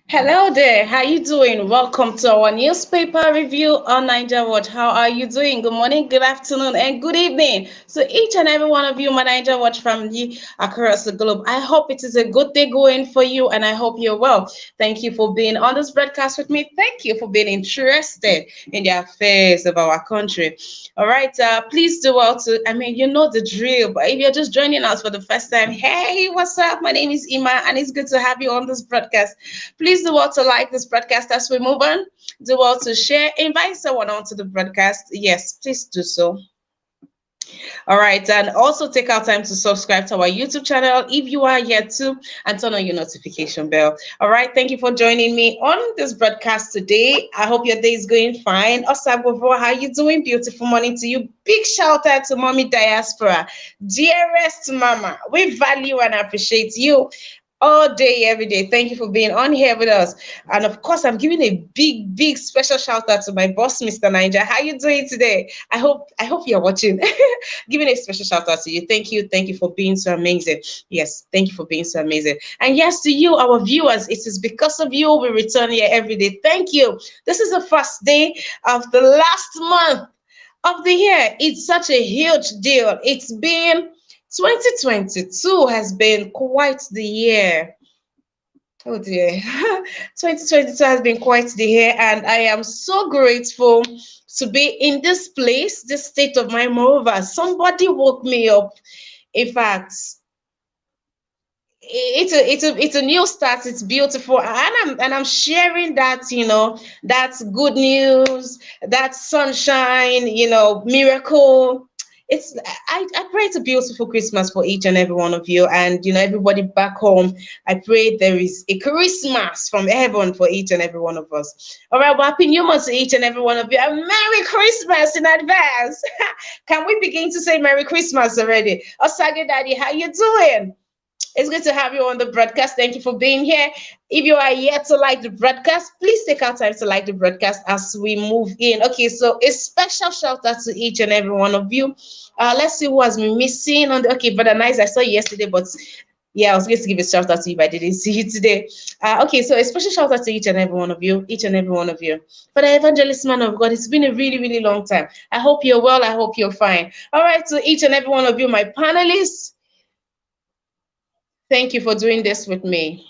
Hello there, how you doing? Welcome to our newspaper review on Niger Watch. How are you doing? Good morning, good afternoon, and good evening. So each and every one of you, my Niger Watch family across the globe, I hope it is a good day going for you, and I hope you're well. Thank you for being on this broadcast with me. Thank you for being interested in the affairs of our country. All right, please do well to, you know the drill, but if you're just joining us for the first time, hey, what's up? My name is Ima, and it's good to have you on this broadcast. Please do well to like this broadcast as we move on. Do well to share, invite someone onto the broadcast. Yes, please do so. All right, and also take our time to subscribe to our YouTube channel if you are yet to, and turn on your notification bell. All right, thank you for joining me on this broadcast today. I hope your day is going fine. Osagwavo, how you doing? Beautiful morning to you. Big shout out to Mommy Diaspora, dearest Mama. We value and appreciate you all day, every day. Thank you for being on here with us. And of course, I'm giving a big special shout out to my boss, Mr. Niger. How you doing today? I hope you're watching. Giving a special shout out to you. Thank you for being so amazing. Yes, thank you for being so amazing. And yes, to you, our viewers, it is because of you we return here every day. Thank you. This is the first day of the last month of the year. It's such a huge deal. It's been 2022 has been quite the year. Oh dear. 2022 has been quite the year, and I am so grateful to be in this place, this state of mind. Moreover, somebody woke me up. In fact, it's a new start. It's beautiful, and I'm sharing that, that's good news, that sunshine, miracle. I pray it's a beautiful Christmas for each and every one of you, and everybody back home. I pray there is a Christmas from heaven for each and every one of us. All right, well, happy New Month to each and every one of you, and Merry Christmas in advance. Can we begin to say Merry Christmas already? Osage Daddy, how you doing? It's good to have you on the broadcast. Thank you for being here. If you are yet to like the broadcast, please take our time to like the broadcast as we move in. Okay, so a special shout out to each and every one of you. Let's see who has been missing on the. Okay, Brother Nice, I saw you yesterday, but yeah, I was going to give a shout out to you, but I didn't see you today. Okay, so a special shout out to each and every one of you, each and every one of you. For the evangelist man of God, it's been a really long time. I hope you're well. I hope you're fine. All right, to each and every one of you, my panelists. Thank you for doing this with me.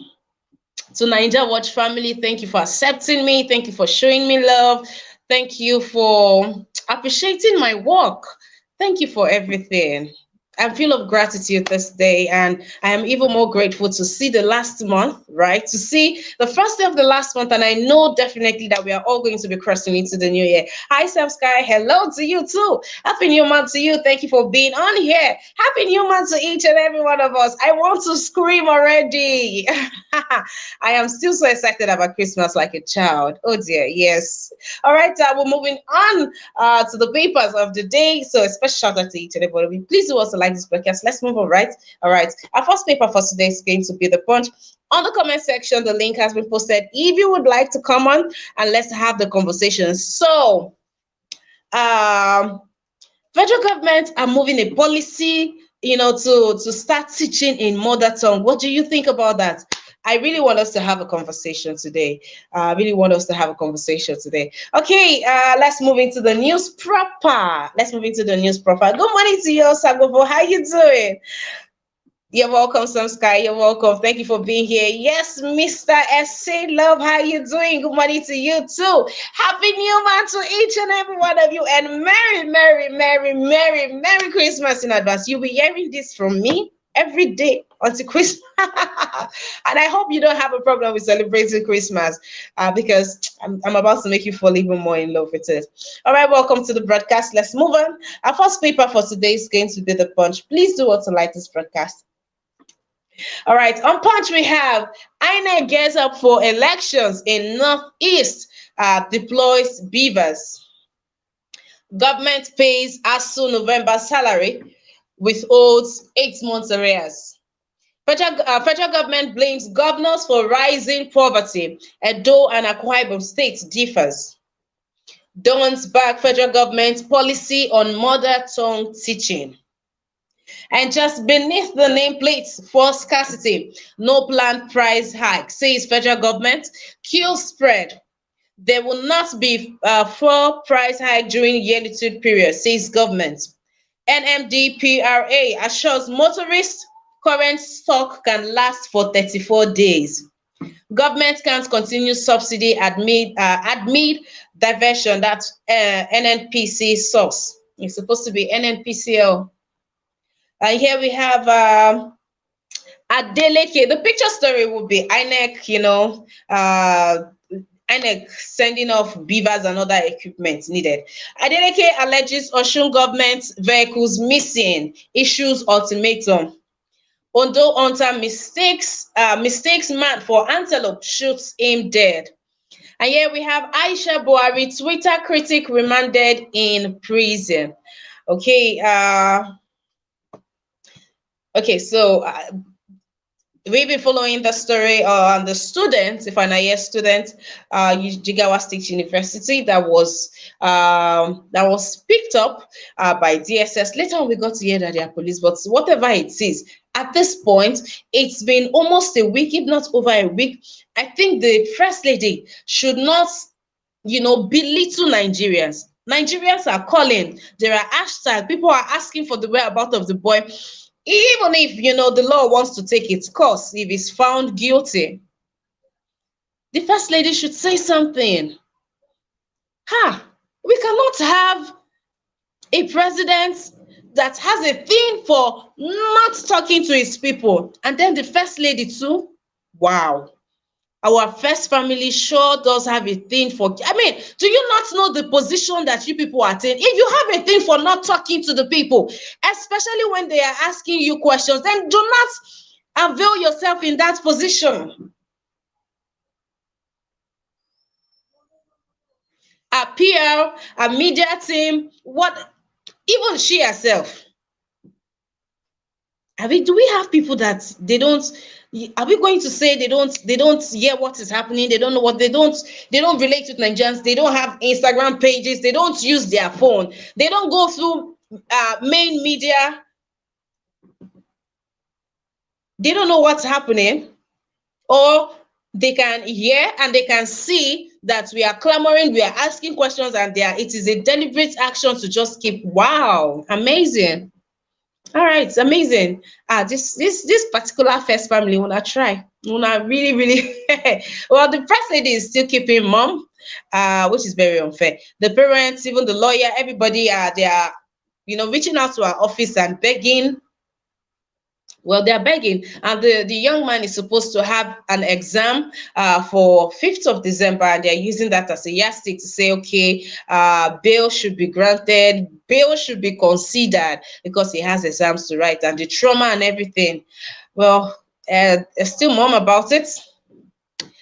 To Niger Watch family, thank you for accepting me. Thank you for showing me love. Thank you for appreciating my work. Thank you for everything. I'm full of gratitude this day, and I am even more grateful to see the last month, right? To see the first day of the last month, and I know definitely that we are all going to be crossing into the new year. Hi, Sam Sky. Hello to you too. Happy New Month to you. Thank you for being on here. Happy New Month to each and every one of us. I want to scream already. I am still so excited about Christmas like a child. Oh dear, yes. All right, we're moving on to the papers of the day. So a special shout out to each and every one of you. Please do also like this podcast. Let's move on, right? All right. Our first paper for today is going to be the Punch. On the comment section, the link has been posted. If you would like to come on and let's have the conversation. So, federal government are moving a policy, to start teaching in mother tongue. What do you think about that? I really want us to have a conversation today. I really want us to have a conversation today. Okay, let's move into the news proper. Good morning to you, Sagovo. How you doing? You're welcome, Sam Sky. You're welcome. Thank you for being here. Yes, Mr. S.A. Love, how you doing? Good morning to you too. Happy New Month to each and every one of you. And Merry Christmas in advance. You'll be hearing this from me every day until Christmas. And I hope you don't have a problem with celebrating Christmas because I'm about to make you fall even more in love with it. All right, welcome to the broadcast. Let's move on. Our first paper for today is going to be the Punch. Please do also like this broadcast. All right, on Punch we have INEC gets up for elections in Northeast, deploys beavers. Government pays ASU November salary, withholds 8 months arrears. Federal government blames governors for rising poverty. Edo and Akwa Ibom state differs. Don't back federal government policy on mother tongue teaching. And just beneath the nameplate for scarcity, no planned price hike, says federal government. Q spread. There will not be full price hike during yearly period, says government. NMDPRA assures motorists current stock can last for 34 days. Government can't continue subsidy admit diversion. That's NNPC source. It's supposed to be NNPCL. And here we have Adeleke. The picture story would be INEC, INEC sending off beavers and other equipment needed. Adeleke alleges Osun government vehicles missing, issues ultimatum. Ondo hunter mistakes man for antelope, shoots him dead. And here we have Aisha Buhari, Twitter critic remanded in prison. Okay, so we've been following the story on the student, if an IS student, Jigawa State University, that was picked up by DSS. Later on, we got to hear that they are police, but whatever it is, at this point, it's been almost a week, if not over a week. I think the First Lady should not, belittle Nigerians. Nigerians are calling. There are hashtags. People are asking for the whereabouts of the boy. Even if, the law wants to take its course, if he's found guilty, the First Lady should say something. We cannot have a president that has a thing for not talking to his people, and then the First Lady too. Wow. Our first family sure does have a thing for, do you not know the position that you people are in? If you have a thing for not talking to the people, especially when they are asking you questions, then do not avail yourself in that position. A PR, a media team, even she herself. Do we have people that they don't? Are we going to say they don't hear what is happening? They don't know what they don't relate with Nigerians. They don't have Instagram pages. They don't use their phone. They don't go through main media. They don't know what's happening, or they can hear and they can see that we are clamoring, we are asking questions, and it is a deliberate action to just keep. Wow, amazing. All right, amazing. This particular first family, wanna try, wanna really well, the First Lady is still keeping mom, which is very unfair. The parents, even the lawyer, everybody, they are reaching out to our office and begging. Well, they're begging, and the young man is supposed to have an exam for 5th of December, and they're using that as a yardstick to say, okay, bail should be granted, bail should be considered because he has exams to write, and the trauma and everything. Well, still mum about it.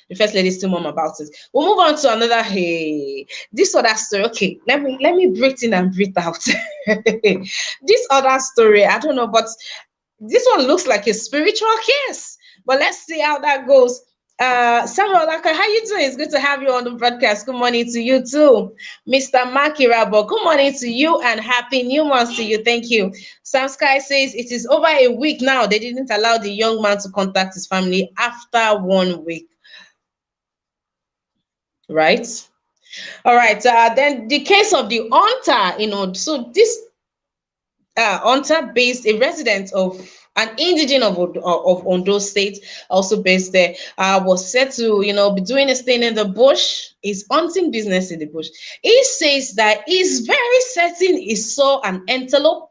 The First Lady is still mum about it. We'll move on to another. Hey, this other story. Okay, let me breathe in and breathe out. This other story, I don't know, but this one looks like a spiritual case, but let's see how that goes. Samuel Laka, how you doing? It's good to have you on the broadcast. Good morning to you too. Mr. Makirabo, good morning to you and happy new month to you. Thank you. Sam Sky says it is over a week now. They didn't allow the young man to contact his family after 1 week. Right? All right. Then the case of the hunter, so this hunter based, a resident of an indigene of Ondo State, also based there, was said to be doing a thing in the bush, is hunting business in the bush. He says that he's very certain he saw an antelope.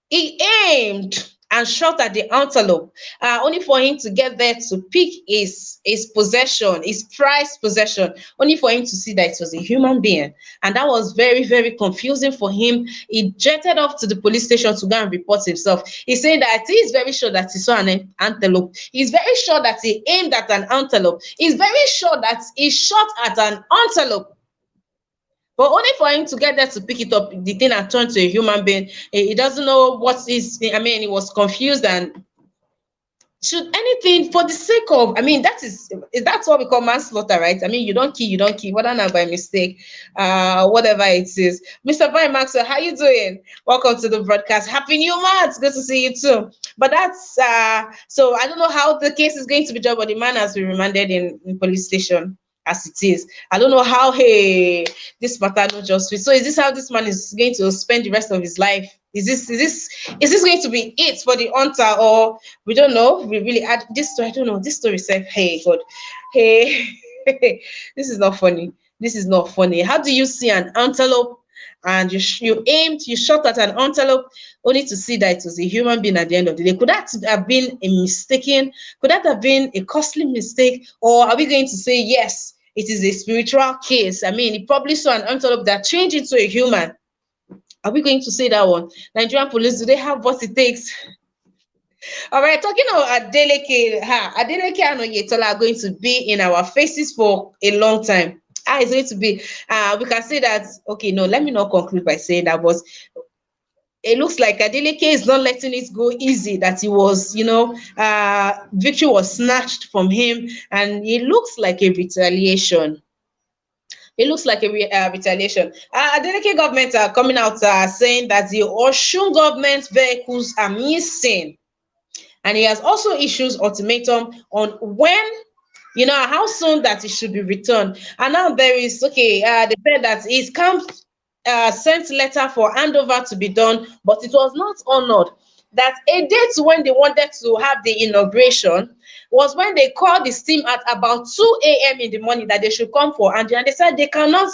He aimed and shot at the antelope, only for him to get there to pick his possession, his prized possession, only for him to see that it was a human being. And that was very, very confusing for him. He jetted off to the police station to go and report himself. He's saying that he is very sure that he saw an antelope. He's very sure that he aimed at an antelope. He's very sure that he shot at an antelope. But only for him to get there to pick it up, the thing had turned to a human being. He doesn't know what is. He was confused, and should anything for the sake of, I mean, that's what we call manslaughter, right? I mean, you don't kill, whether not by mistake, whatever it is. Mr. Brian Maxwell, how you doing? Welcome to the broadcast. Happy New Month. Good to see you too. But that's so I don't know how the case is going to be judged, but the man has been remanded in police station as it is. I don't know how this matter no justice. So is this how this man is going to spend the rest of his life? Is this going to be it for the hunter, or we don't know? We really add this story. I don't know. This story said, hey God, hey, this is not funny. This is not funny. How do you see an antelope and you shot at an antelope only to see that it was a human being at the end of the day? Could that have been a mistaken? Could that have been a costly mistake? Or are we going to say yes, it is a spiritual case? I mean, he probably saw an antelope that changed into a human. Are we going to say that one? Nigerian police, do they have what it takes? All right, talking about Adeleke and Oyetola are going to be in our faces for a long time. It's going to be, we can say that, okay, no, let me not conclude by saying that, but it looks like Adeleke is not letting it go easy, that he was, victory was snatched from him, and it looks like a retaliation. It looks like a retaliation. Adeleke government are coming out saying that the Osun government vehicles are missing. And he has also issued ultimatum on when, how soon that it should be returned. And now there is, they said that his camp sent letter for handover to be done, but it was not honored. That a date when they wanted to have the inauguration was when they called the team at about 2 a.m. in the morning that they should come for, and they said they cannot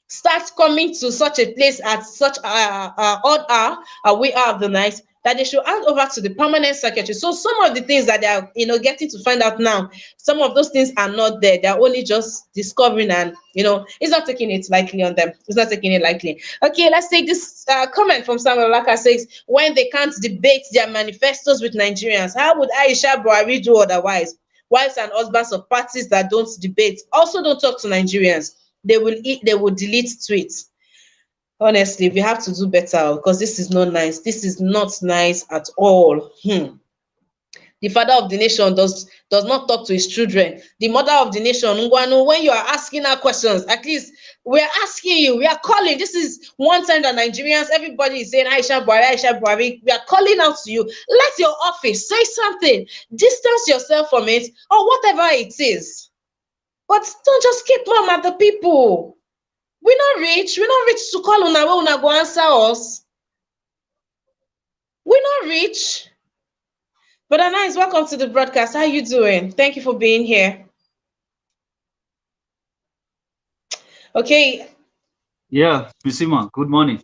start coming to such a place at such odd hour, a wee hour of the night, that they should hand over to the permanent secretary. So some of the things that they are, getting to find out now, some of those things are not there. They're only just discovering, and it's not taking it lightly on them. It's not taking it lightly. Okay, let's take this comment from Samuel Laka. Says, when they can't debate their manifestos with Nigerians, how would Aisha Buhari do otherwise? Wives and husbands of parties that don't debate also don't talk to Nigerians. They will delete tweets. Honestly, we have to do better, because this is not nice. This is not nice at all. The father of the nation does not talk to his children. The mother of the nation, Ngwanu, when you are asking her questions, at least we are asking you, we are calling. This is one time that Nigerians, everybody is saying Aisha Buhari. We are calling out to you. Let your office say something. Distance yourself from it, or whatever it is. But don't just keep mum at the people. We're not rich to call una wey una go answer us. We're not rich. But Nice, welcome to the broadcast. How you doing? Thank you for being here. Okay. Yeah, Bisima, good morning.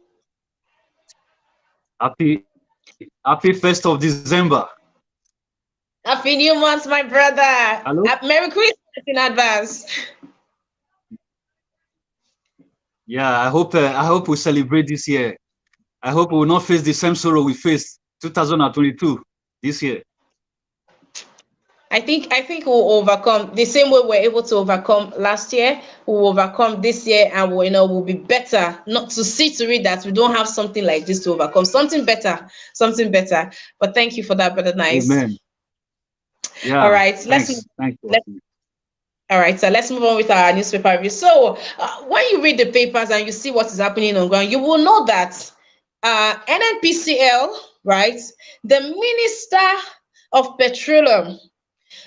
Happy 1st of December. Happy New Month, my brother. Hello? Merry Christmas in advance. Yeah, I hope we celebrate this year. I hope we will not face the same sorrow we faced 2022 this year. I think we'll overcome the same way we're able to overcome last year. We'll overcome this year, and we'll be better. Not to see to it that we don't have something like this to overcome. Something better. But thank you for that, brother Nice. Amen. Yeah. All right. Thanks. All right, so let's move on with our newspaper review. So when you read the papers and you see what is happening on ground, you will know that NNPCL, right, the Minister of Petroleum,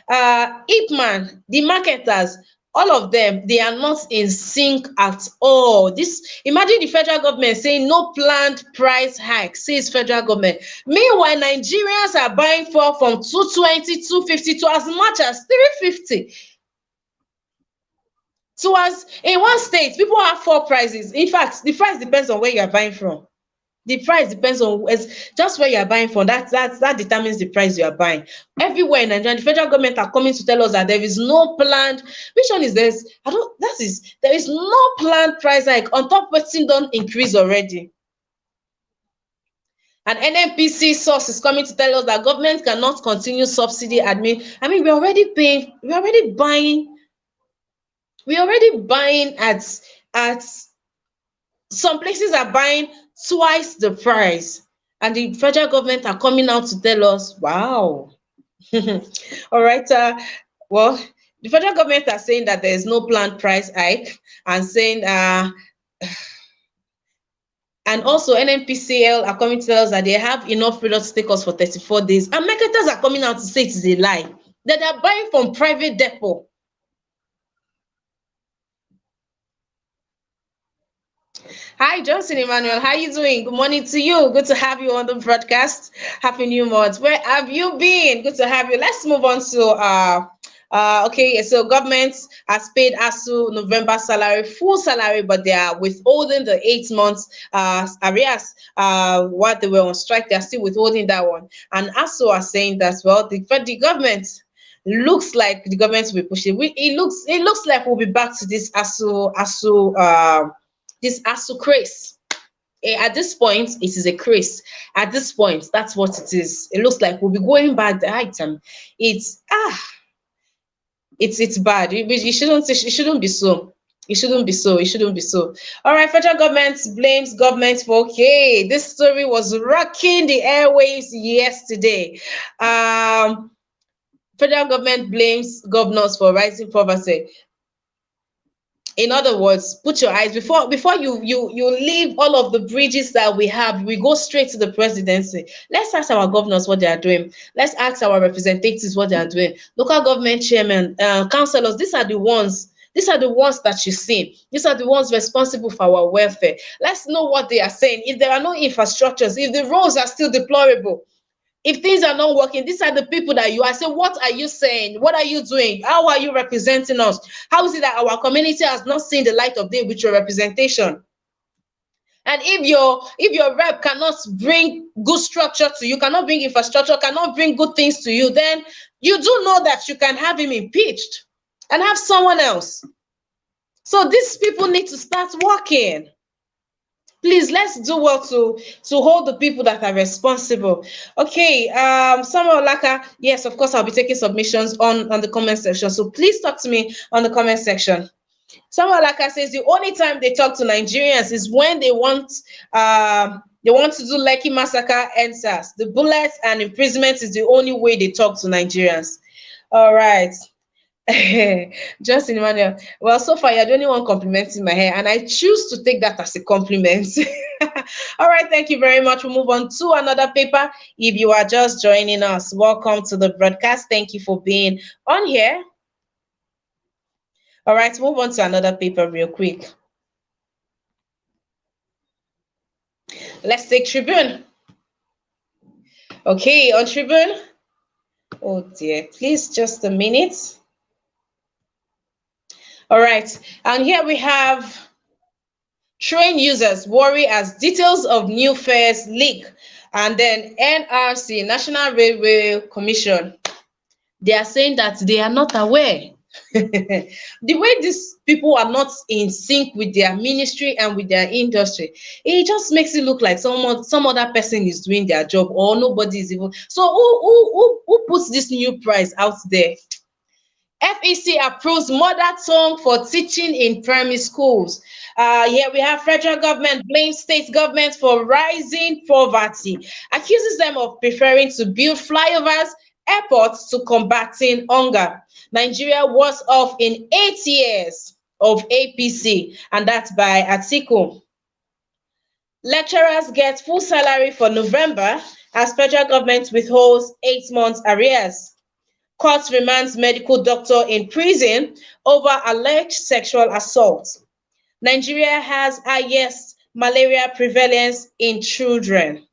Ipman, the marketers, all of them, they are not in sync at all. Imagine the federal government saying no planned price hike, says federal government. Meanwhile, Nigerians are buying fuel from 220, 250 to as much as 350. So as in one state, people have four prices. In fact, the price depends on where you are buying from. The price depends on just where you are buying from. That determines the price you are buying. Everywhere in Nigeria, the federal government are coming to tell us that there is no planned. Which one is this? There is no planned price hike on top of wetin don increase already. An NNPC source is coming to tell us that government cannot continue subsidy admin. I mean, we're already buying at some places are buying twice the price, and the federal government are coming out to tell us, wow, All right. Well, the federal government are saying that there is no planned price hike, and saying and also NNPCL are coming to tell us that they have enough products to take us for 34 days. And marketers are coming out to say it is a lie, that they are buying from private depot. Hi, Johnson Emmanuel. How you doing? Good morning to you. Good to have you on the broadcast. Happy New Month. Where have you been? Good to have you. Let's move on to okay, so government has paid ASU November salary, full salary, but they are withholding the 8 months arrears. What they were on strike, they are still withholding that one. And ASU are saying that, well, the government looks like the government will be pushing. It looks like we'll be back to this ASU craze. At this point, it is a craze. At this point, that's what it is. It looks like we'll be going back the item. It's bad. It shouldn't be so. It shouldn't be so. It shouldn't be so. All right, federal government blames government for okay. This story was rocking the airwaves yesterday. Federal government blames governors for rising poverty. In other words, put your eyes before you leave all of the bridges that we have. We go straight to the presidency. Let's ask our governors what they are doing. Let's ask our representatives what they are doing. Local government chairmen, councillors. These are the ones. These are the ones that you see. These are the ones responsible for our welfare. Let's know what they are saying. If there are no infrastructures, if the roads are still deplorable, if things are not working, these are the people that you are saying, what are you saying? What are you doing? How are you representing us? How is it that our community has not seen the light of day with your representation? And if your rep cannot bring good structure to you, cannot bring infrastructure, cannot bring good things to you, then you do know that you can have him impeached and have someone else. So these people need to start working. Please, let's do well to hold the people that are responsible. Okay, Samuel Laka, yes, of course, I'll be taking submissions on the comment section. So please talk to me on the comment section. Samuel Laka says the only time they talk to Nigerians is when they want to do Lekki massacre answers. The bullets and imprisonment is the only way they talk to Nigerians. All right. Justin Emmanuel. Well, so far you're the only one complimenting my hair, and I choose to take that as a compliment. All right, thank you very much. We'll move on to another paper. If you are just joining us, welcome to the broadcast. Thank you for being on here. All right, move on to another paper real quick. Let's take Tribune. Okay, on Tribune. Oh dear, please just a minute. All right, and here we have train users worry as details of new fares leak. And then NRC, National Railway Commission, they are saying that they are not aware. The way these people are not in sync with their ministry and with their industry, it just makes it look like some other person is doing their job, or nobody is even. So who puts this new price out there? FEC approves mother tongue for teaching in primary schools. Here we have federal government blames state government for rising poverty, accuses them of preferring to build flyovers, airports to combating hunger. Nigeria was off in 8 years of APC, and that's by Atiku. Lecturers get full salary for November as federal government withholds 8 months arrears. Court remands medical doctor in prison over alleged sexual assault. Nigeria has highest malaria prevalence in children.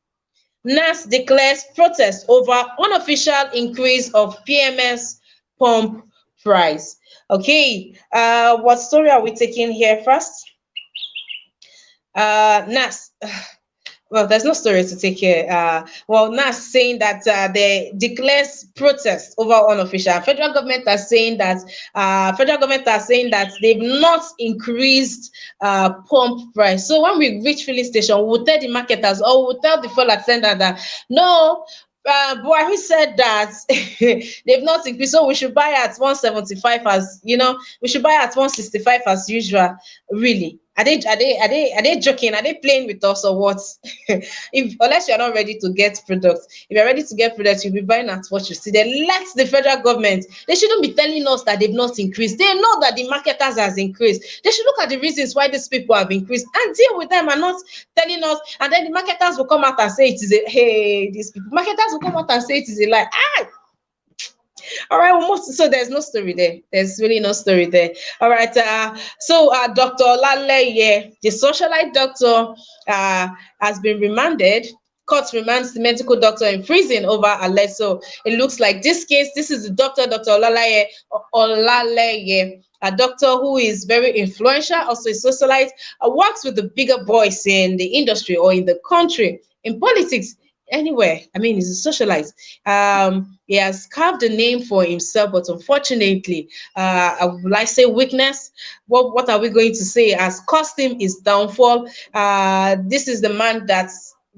NAS declares protest over unofficial increase of PMS pump price. Okay, what story are we taking here first? NAS. Well, there's no story to take here. NAS saying that they declares protest over unofficial. Federal government are saying that they've not increased pump price. So when we reach filling station, we'll tell the marketers or we'll tell the fuel attendant that no. Buhari said that they've not increased, so we should buy at 175 as we should buy at 165 as usual. Really, Are they joking? Are they playing with us or what? If unless you're not ready to get products, if you're ready to get products, you'll be buying at what you see. Then let the federal government, they shouldn't be telling us that they've not increased. They know that the marketers has increased. They should look at the reasons why these people have increased and deal with them, and not telling us. And then the marketers will come out and say it is a, hey, these people. Marketers will come out and say it is a lie. Ah, all right, well, so there's no story there. There's really no story there. All right. Dr. Olaleye, the socialite doctor, has been remanded. Court remands the medical doctor in prison over alleged. So it looks like this case, this is the doctor, Dr. Olaleye, a doctor who is very influential, also a socialite, works with the bigger boys in the industry or in the country, in politics, anywhere. I mean, he's a socialite. He has carved a name for himself, but unfortunately, will I say weakness? What are we going to say has cost him his downfall? This is the man that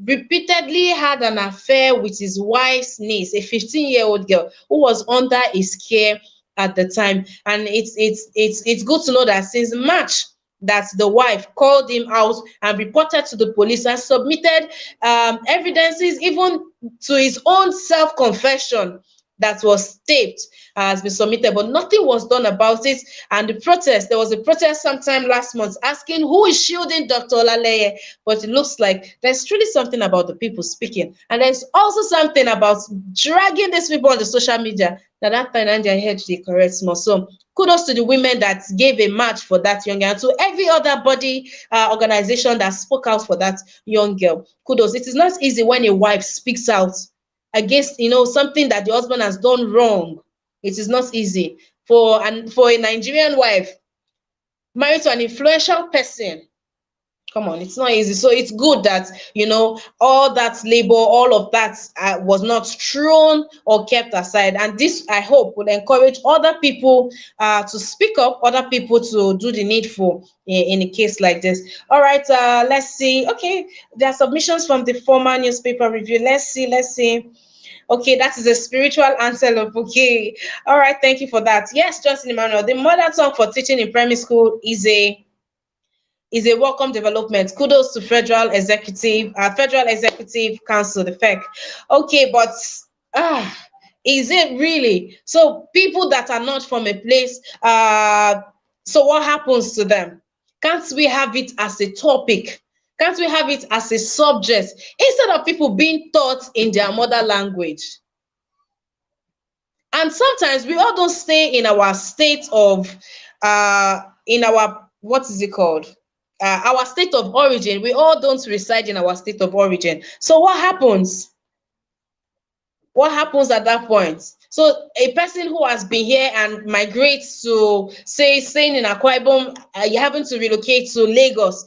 repeatedly had an affair with his wife's niece, a 15-year-old girl who was under his care at the time. And it's good to know that since March, that the wife called him out and reported to the police and submitted evidences, even to his own self-confession that was taped, has been submitted, but nothing was done about it. And there was a protest sometime last month asking who is shielding Dr. Olaleye, but it looks like there's truly something about the people speaking, and there's also something about dragging these people on the social media that time Nigeria head the correct small. So kudos to the women that gave a march for that young girl, and to every other body, organization that spoke out for that young girl. Kudos. It is not easy when a wife speaks out against, something that the husband has done wrong. It is not easy for a Nigerian wife married to an influential person. Come on, it's not easy. So it's good that, all that labor, all of that was not thrown or kept aside. And this, I hope, will encourage other people to speak up, other people to do the needful in a case like this. All right, let's see. Okay, there are submissions from the former newspaper review. Let's see. Okay, that is a spiritual antelope. Okay, all right, thank you for that. Yes, Justin Emmanuel, the modern tongue for teaching in primary school is a welcome development. Kudos to Federal Executive Council, the FEC. Okay, but is it really? So people that are not from a place, so what happens to them? Can't we have it as a topic? Can't we have it as a subject instead of people being taught in their mother language? And sometimes we all don't stay in our state of, in our, what is it called? Our state of origin. We all don't reside in our state of origin. So what happens? What happens at that point? So a person who has been here and migrates to, say, staying in Akwa Ibom, you happen to relocate to Lagos,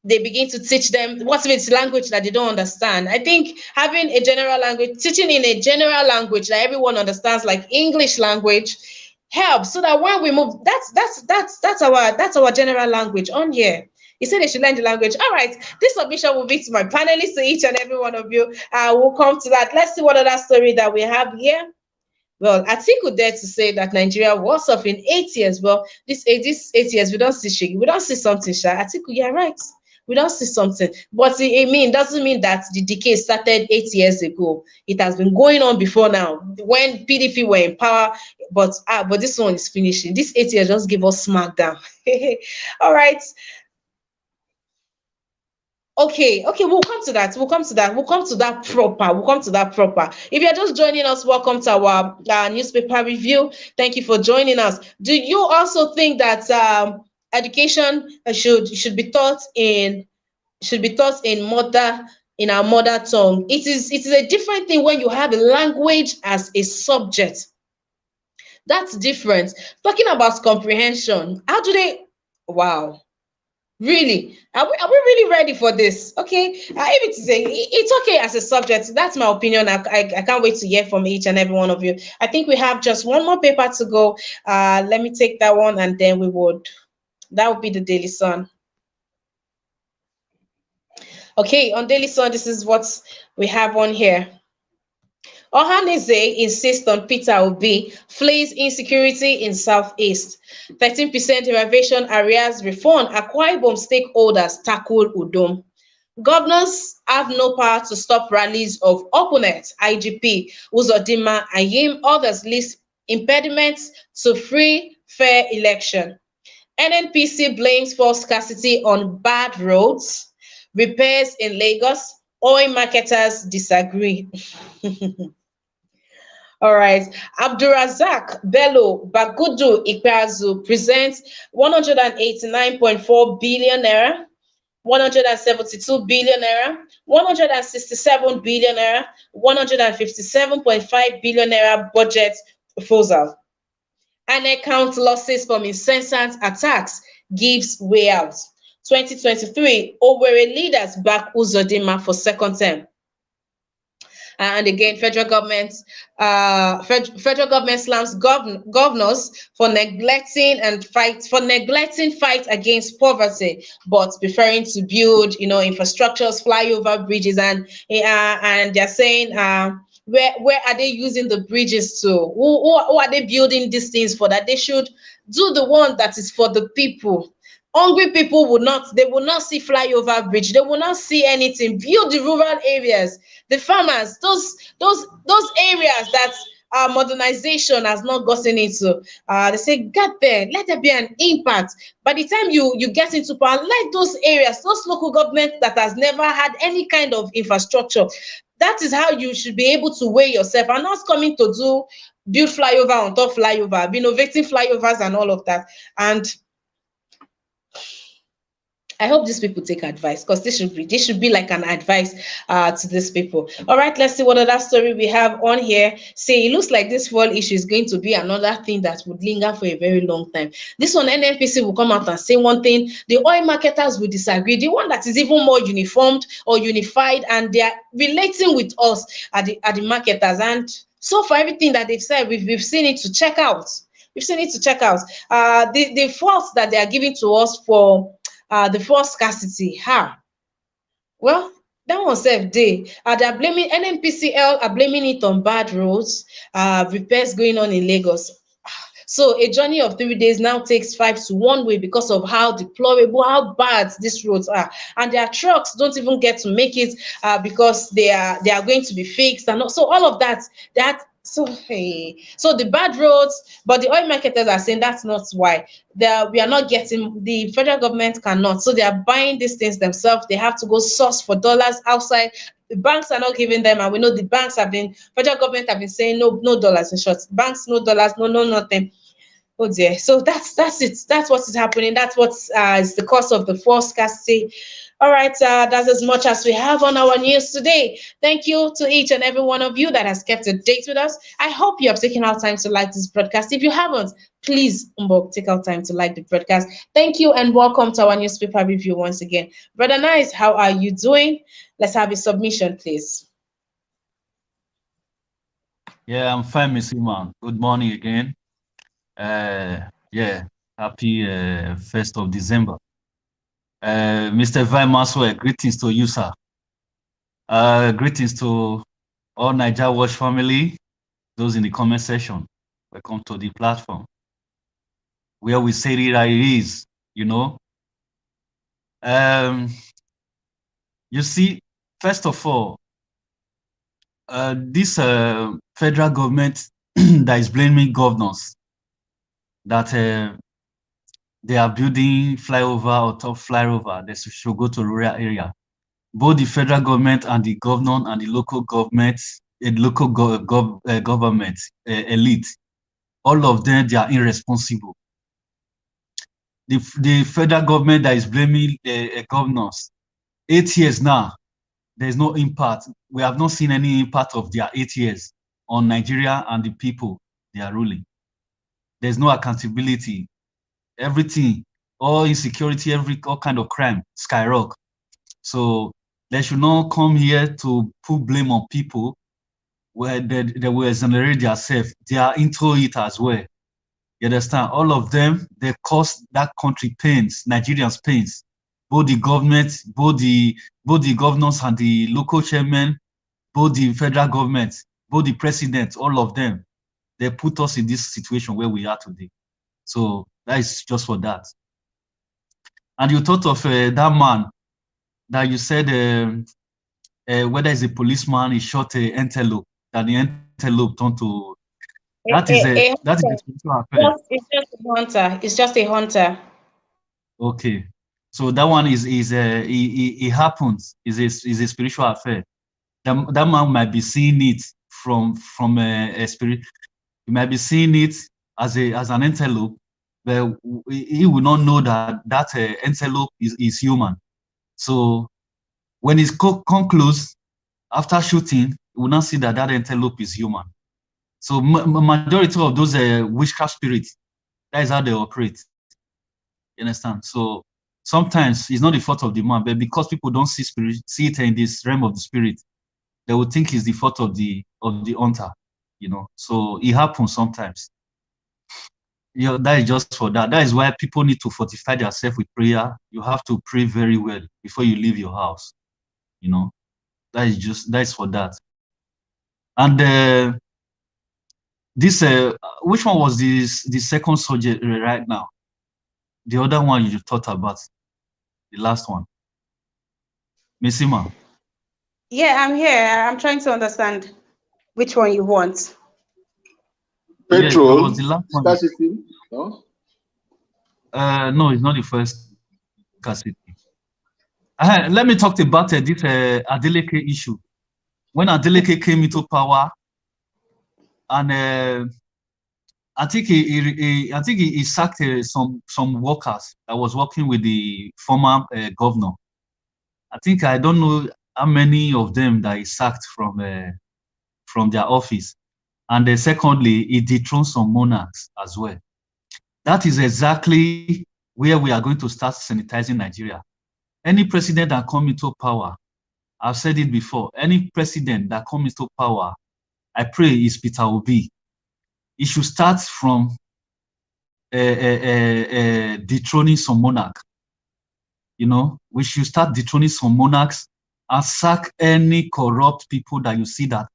they begin to teach them what's its language that they don't understand. I think having a general language, teaching in a general language that everyone understands, like English language, helps, so that when we move, that's our general language on here. You said they should learn the language. All right, this submission will be to my panelists, to each and every one of you. We'll come to that. Let's see what other story that we have here. Well, Atiku dared to say that Nigeria was off in 8 years. Well, this 8 years, we don't see shaking. We don't see something, Sha. Atiku, you're right. We don't see something. But it doesn't mean that the decay started 8 years ago. It has been going on before now, when PDP were in power. But this one is finishing. This 8 years just give us smackdown. All right. Okay, we'll come to that. We'll come to that proper. If you're just joining us, welcome to our newspaper review. Thank you for joining us. Do you also think that education should be taught in our mother tongue? It is a different thing when you have a language as a subject. That's different. Talking about comprehension, how do they? Wow. Really? Are we really ready for this? Okay. If it's okay as a subject, that's my opinion. I can't wait to hear from each and every one of you. I think we have just one more paper to go. Let me take that one, and then that would be the Daily Sun. Okay, on Daily Sun, this is what we have on here. Ohaneze insists on Peter Obi flees insecurity in Southeast. 13% derivation arrears refund. Akwa Ibom stakeholders tackle Udom. Governors have no power to stop rallies of opponents. IGP Uzodinma and him others list impediments to free, fair election. NNPC blames fuel scarcity on bad roads. Repairs in Lagos. Oil marketers disagree. All right. Abdulrazak Bello Bagudu Ikpeazu presents 189.4 billion naira, 172 billion naira, 167 billion naira, 157.5 billion naira budget proposal. And account losses from incessant attacks gives way out. 2023, Owerri leaders back Uzodinma for second term. And again, federal government slams governors for neglecting fight against poverty, but preferring to build, infrastructures, flyover bridges, and they're saying, where are they using the bridges to? Who are they building these things for? That they should do the one that is for the people. Hungry people will not see flyover bridge, they will not see anything. Build the rural areas, the farmers, those areas that modernization has not gotten into. They say get there, let there be an impact. By the time you get into power, let those areas, those local governments that has never had any kind of infrastructure, that is how you should be able to weigh yourself, and not coming to build flyover on top flyover, be innovating flyovers and all of that. And I hope these people take advice, because this should be like an advice to these people. All right, let's see what other story we have on here. Say, it looks like this fuel issue is going to be another thing that would linger for a very long time. This one, NNPC will come out and say one thing, the oil marketers will disagree. The one that is even more uniformed or unified, and they are relating with us are the marketers. And so for everything that they've said, we've seen it to check out. We've seen it to check out. The faults that they are giving to us for the fuel scarcity. Well, that one sef dey. They are blaming NNPCL, are blaming it on bad roads, repairs going on in Lagos. So a journey of 3 days now takes 5 to 1 way because of how deplorable, how bad these roads are. And their trucks don't even get to make it because they are going to be fixed. And so all of that. So the bad roads, but the oil marketers are saying that's not why. We are not getting, the federal government cannot. So they are buying these things themselves. They have to go source for dollars outside. The banks are not giving them, and we know the banks federal government have been saying no dollars, in short. Banks, no dollars, no nothing. Oh dear. So that's it. That's what is happening. That's what is the cause of the fuel scarcity. All right, that's as much as we have on our news today. Thank you to each and every one of you that has kept a date with us. I hope you have taken out time to like this broadcast. If you haven't, please take out time to like the broadcast. Thank you and welcome to our newspaper review once again. Brother Nice, how are you doing? Let's have a submission, please. Yeah, I'm fine, Miss Iman. Good morning again. Yeah, happy 1st of December. Mr. Vi Maswell, greetings to you, sir. Greetings to all Niger Watch family, those in the comment section. Welcome to the platform where we say it like it is, You see, first of all, this federal government that is blaming governors that they are building flyover or top flyover, they should go to rural area. Both the federal government and the governor and the local government, government elite, all of them, they are irresponsible. The federal government that is blaming governors, 8 years now, there's no impact. We have not seen any impact of their 8 years on Nigeria and the people they are ruling. There's no accountability. Everything, all insecurity, all kind of crime skyrocket. So they should not come here to put blame on people where they will exonerate themselves. They are into it as well. You understand? All of them, they cause that country pains, Nigerians pains. Both the government, both the governors and the local chairmen, both the federal government, both the president, all of them, they put us in this situation where we are today. So that is just for that. And you thought of that man that you said whether it's a policeman, he shot an antelope, that the antelope turned to. That is a spiritual affair. It's just a hunter. It's just a hunter. Okay, so that one is it happens. Is a spiritual affair. That man might be seeing it from a spirit. He might be seeing it as an antelope, but he will not know that antelope is human. So when it's come close after shooting, you will not see that antelope is human. So majority of those witchcraft spirits, that is how they operate. You understand? So sometimes it's not the fault of the man, but because people don't see it in this realm of the spirit, they will think it's the fault of the hunter. You know, so it happens sometimes. You know, that is just for that. That is why people need to fortify themselves with prayer. You have to pray very well before you leave your house. You know, that is for that. And this which one was the second subject right now? The other one you thought about, the last one. Missima. Yeah, I'm here. I'm trying to understand which one you want. Petrol. Yeah, was the last one. Scarcity. No? No, it's not the first scarcity. Let me talk about this Adeleke issue. When Adeleke came into power, and I think he sacked some workers that was working with the former governor. I don't know how many of them that he sacked from their office. And secondly, he dethroned some monarchs as well. That is exactly where we are going to start sanitizing Nigeria. Any president that comes into power, I've said it before, any president that comes into power, I pray is Peter Obi. It should start from dethroning some monarch. You know, we should start dethroning some monarchs and sack any corrupt people that you see that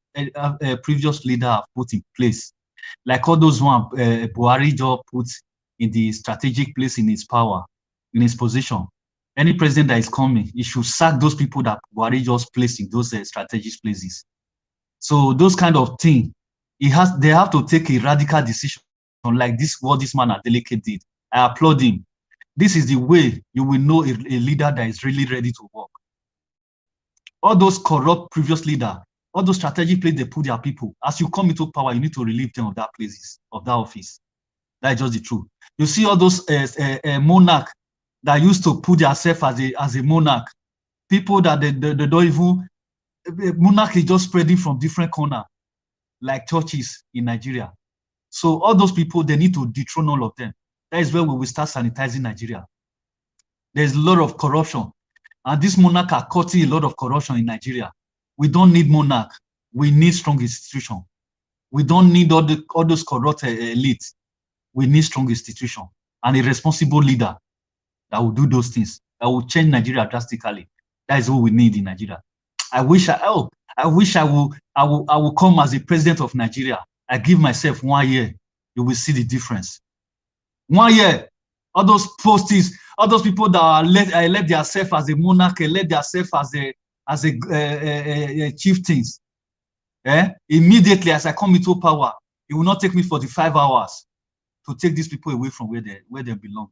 a previous leader have put in place. Like all those one Buhari just put in the strategic place in his power, in his position. Any president that is coming, he should sack those people that Buhari just placed in those strategic places. So those kind of things, they have to take a radical decision like this, what this man Adeleke did. I applaud him. This is the way you will know a leader that is really ready to work. All those corrupt previous leaders, all those strategic places they put their people, as you come into power, you need to relieve them of that places, of that office. That is just the truth. You see all those monarch that used to put themselves as a monarch, people that they don't even, monarch is just spreading from different corners, like churches in Nigeria. So all those people, they need to dethrone all of them. That is where we will start sanitizing Nigeria. There's a lot of corruption. And this monarch are causing a lot of corruption in Nigeria. We don't need monarch. We need strong institution. We don't need all those corrupt elites. We need strong institution and a responsible leader that will do those things, that will change Nigeria drastically. That is what we need in Nigeria. I wish I will come as a president of Nigeria. I give myself 1 year. You will see the difference. 1 year. All those posties, all those people that are let themselves as a monarch, let themselves as a chieftains. Immediately as I come into power, it will not take me 45 hours to take these people away from where they belong.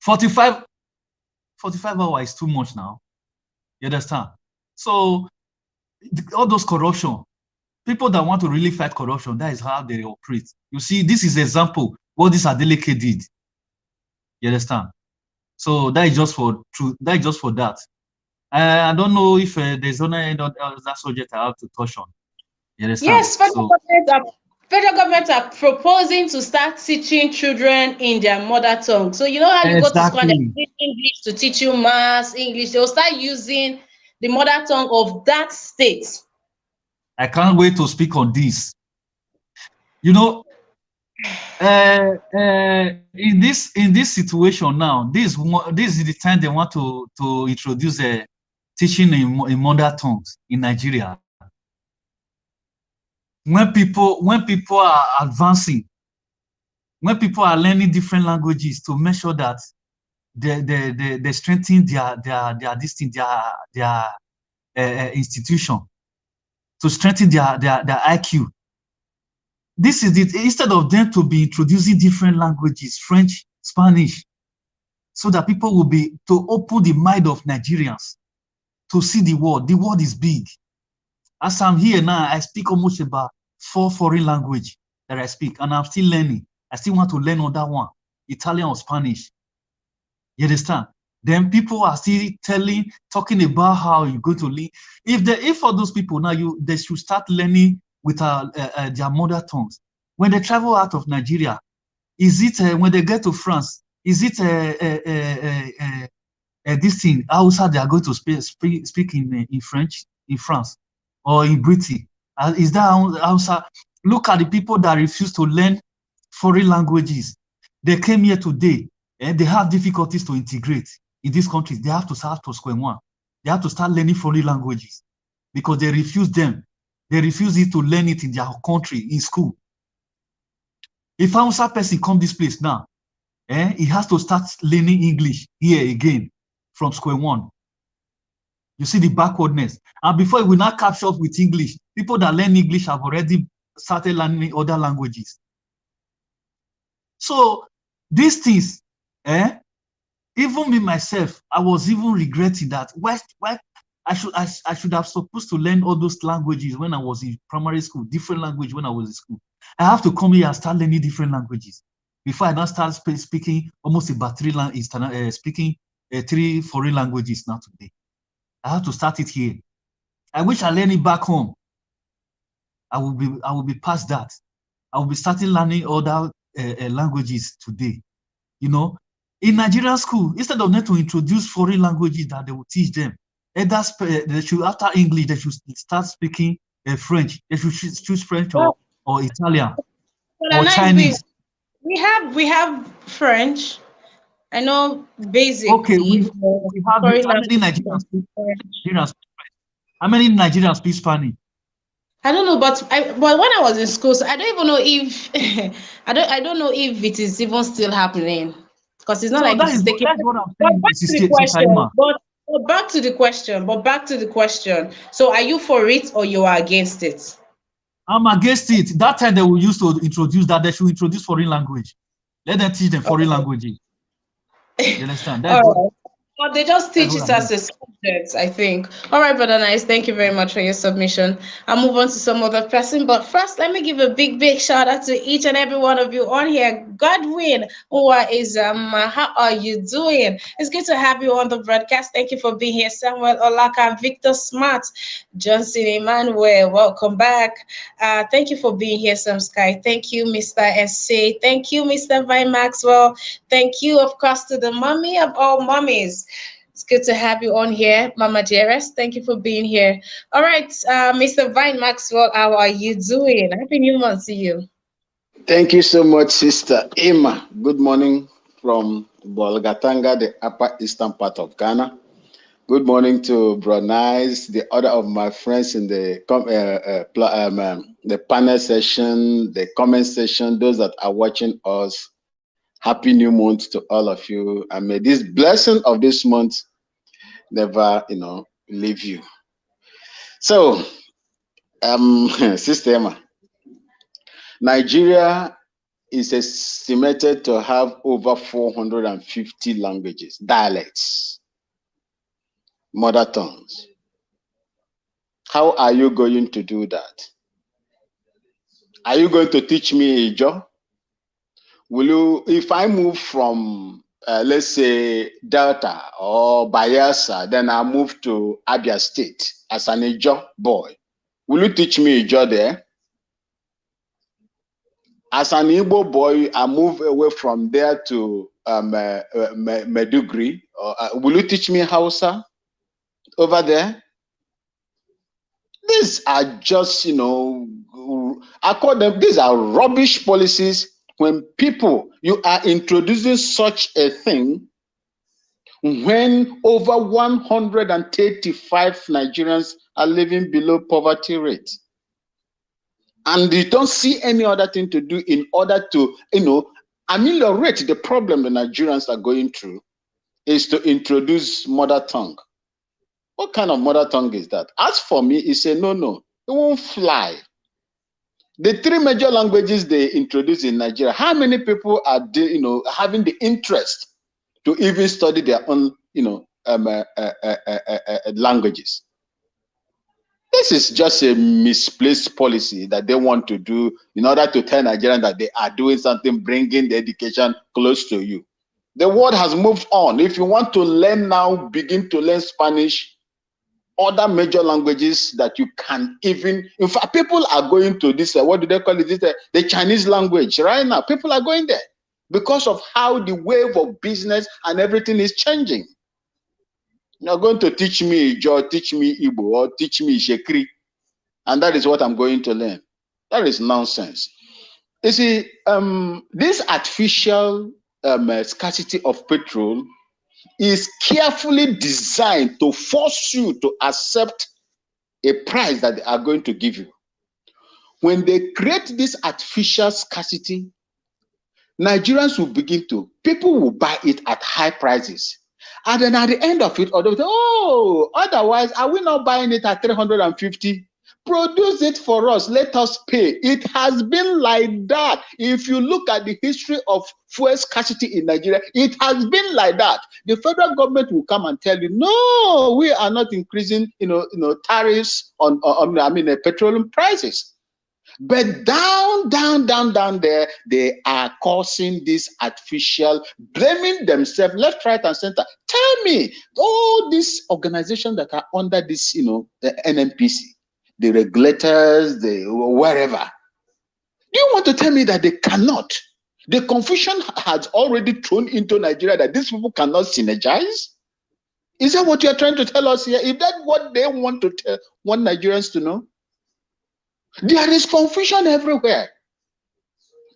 45 hours is too much now. You understand? So all those corruption, people that want to really fight corruption, that is how they operate. You see, this is example what this Adeleke did. You understand? So that is just for truth. That is just for that. I don't know if there's only that subject I have to touch on. You understand? Yes, federal government are proposing to start teaching children in their mother tongue. So you know how you go to school and they teach English to teach you maths, English. They'll start using the mother tongue of that state. I can't wait to speak on this. You know, in this situation now, this is the time they want to introduce teaching in mother tongues in Nigeria. when people are advancing, when people are learning different languages to make sure that they strengthen their institution, to strengthen their IQ. This is it. Instead of them to be introducing different languages, French, Spanish, so that people will be to open the mind of Nigerians to see the world. The world is big. As I'm here now, I speak almost about 4 foreign languages that I speak, and I'm still learning. I still want to learn another one, Italian or Spanish. You understand? Then people are still talking about how you're going to learn. If for those people now, they should start learning with their mother tongues. When they travel out of Nigeria, is it when they get to France? Is it this thing outside they are going to speak in French in France or in Britain? Is that outside? Look at the people that refuse to learn foreign languages. They came here today and they have difficulties to integrate in these countries. They have to start to square one. They have to start learning foreign languages because they refuse them. They refuse it to learn it in their country, in school. If a Hausa person come this place now, he has to start learning English here again from square one. You see the backwardness. And before it will not catch up with English, people that learn English have already started learning other languages. So these things, even me myself, I was even regretting that. Why I should have supposed to learn all those languages when I was in primary school, different language when I was in school. I have to come here and start learning different languages before I now start speaking almost about 3 foreign languages now today. I have to start it here. I wish I learned it back home. I will be past that. I will be starting learning other languages today. You know, in Nigerian school, instead of them to introduce foreign languages that they will teach them, they should, after English, they should start speaking French. They should choose French or Italian or Chinese. We have French. I know basically. Okay, we have how many Nigerians speak French? How many Nigerians speak Spanish? I don't know, but when I was in school, so I don't even know if I don't know if it is even still happening because it's not like it's taking. That's what I'm But saying. back to the question. But back to the question. But back to the question. So, are you for it or you are against it? I'm against it. That time they will use to introduce that they should introduce foreign language. Let them teach them foreign languages. You understand? That's All right. But they just teach it as a subject, I think. All right, Brother Nice, thank you very much for your submission. I'll move on to some other person. But first, let me give a big shout out to each and every one of you on here. Godwin, how are you doing? It's good to have you on the broadcast. Thank you for being here. Samuel Olaka, Victor Smart, Johnson Emmanuel, welcome back. Thank you for being here, Sam Sky. Thank you, Mr. SA. Thank you, Mr. Vi Maxwell. Thank you, of course, to the mommy of all mummies. It's good to have you on here, Mama Dearest. Thank you for being here. All right, Mr. Vine Maxwell, how are you doing? Happy New Month to you. Thank you so much, Sister Emma. Good morning from Bolgatanga, the upper eastern part of Ghana. Good morning to Bronice, the other of my friends in the panel session, the comment session, those that are watching us. Happy New Month to all of you. And may this blessing of this month never, leave you. So, Sister Emma, Nigeria is estimated to have over 450 languages, dialects, mother tongues. How are you going to do that? Are you going to teach me Ijo? Will you, if I move from, let's say, Delta or Bayelsa, then I move to Abia State as an Ijo boy, will you teach me Ijo there? As an Igbo boy, I move away from there to Medugri. Will you teach me Hausa over there? These are just, I call them, these are rubbish policies. When people, you are introducing such a thing when over 135 Nigerians are living below poverty rate. And you don't see any other thing to do in order to, ameliorate the problem the Nigerians are going through, is to introduce mother tongue. What kind of mother tongue is that? As for me, it's a no-no. It won't fly. The three major languages they introduce in Nigeria, how many people are, having the interest to even study their own, languages? This is just a misplaced policy that they want to do in order to tell Nigerians that they are doing something, bringing the education close to you. The world has moved on. If you want to learn now, begin to learn Spanish, other major languages that you can even, in fact, people are going to this, what do they call it? This, the Chinese language right now. People are going there because of how the wave of business and everything is changing. You're going to teach me Ijo, teach me Igbo, or teach me Shekri, and that is what I'm going to learn. That is nonsense. You see, this artificial scarcity of petrol is carefully designed to force you to accept a price that they are going to give you. When they create this artificial scarcity, Nigerians will begin to, people will buy it at high prices. And then at the end of it, they'll say, oh, otherwise, are we not buying it at 350? Produce it for us, let us pay. It has been like that. If you look at the history of fuel scarcity in Nigeria, it has been like that. The federal government will come and tell you, no, we are not increasing, tariffs on petroleum prices. But down there, they are causing this artificial, blaming themselves left, right, and center. Tell me, all these organizations that are under this, the NNPC, the regulators, the wherever, do you want to tell me that they cannot? The confusion has already thrown into Nigeria that these people cannot synergize. Is that what you're trying to tell us here? Is that what they want Nigerians to know? There is confusion everywhere.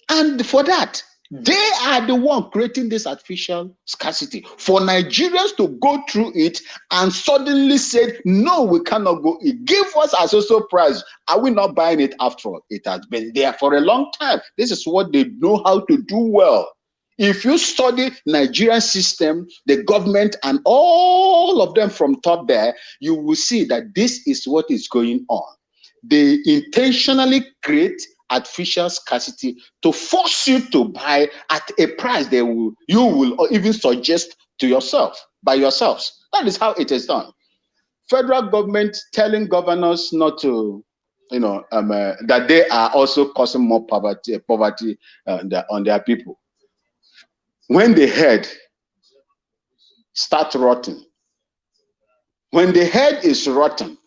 And for that, they are the one creating this artificial scarcity. For Nigerians to go through it and suddenly say, no, we cannot go. Give us a social price. Are we not buying it after all? It has been there for a long time. This is what they know how to do well. If you study Nigerian system, the government, and all of them from top there, you will see that this is what is going on. They intentionally create artificial scarcity to force you to buy at a price you will even suggest to yourself, by yourselves. That is how it is done. Federal government telling governors not to, that they are also causing more poverty on their people. When the head starts rotting, when the head is rotten,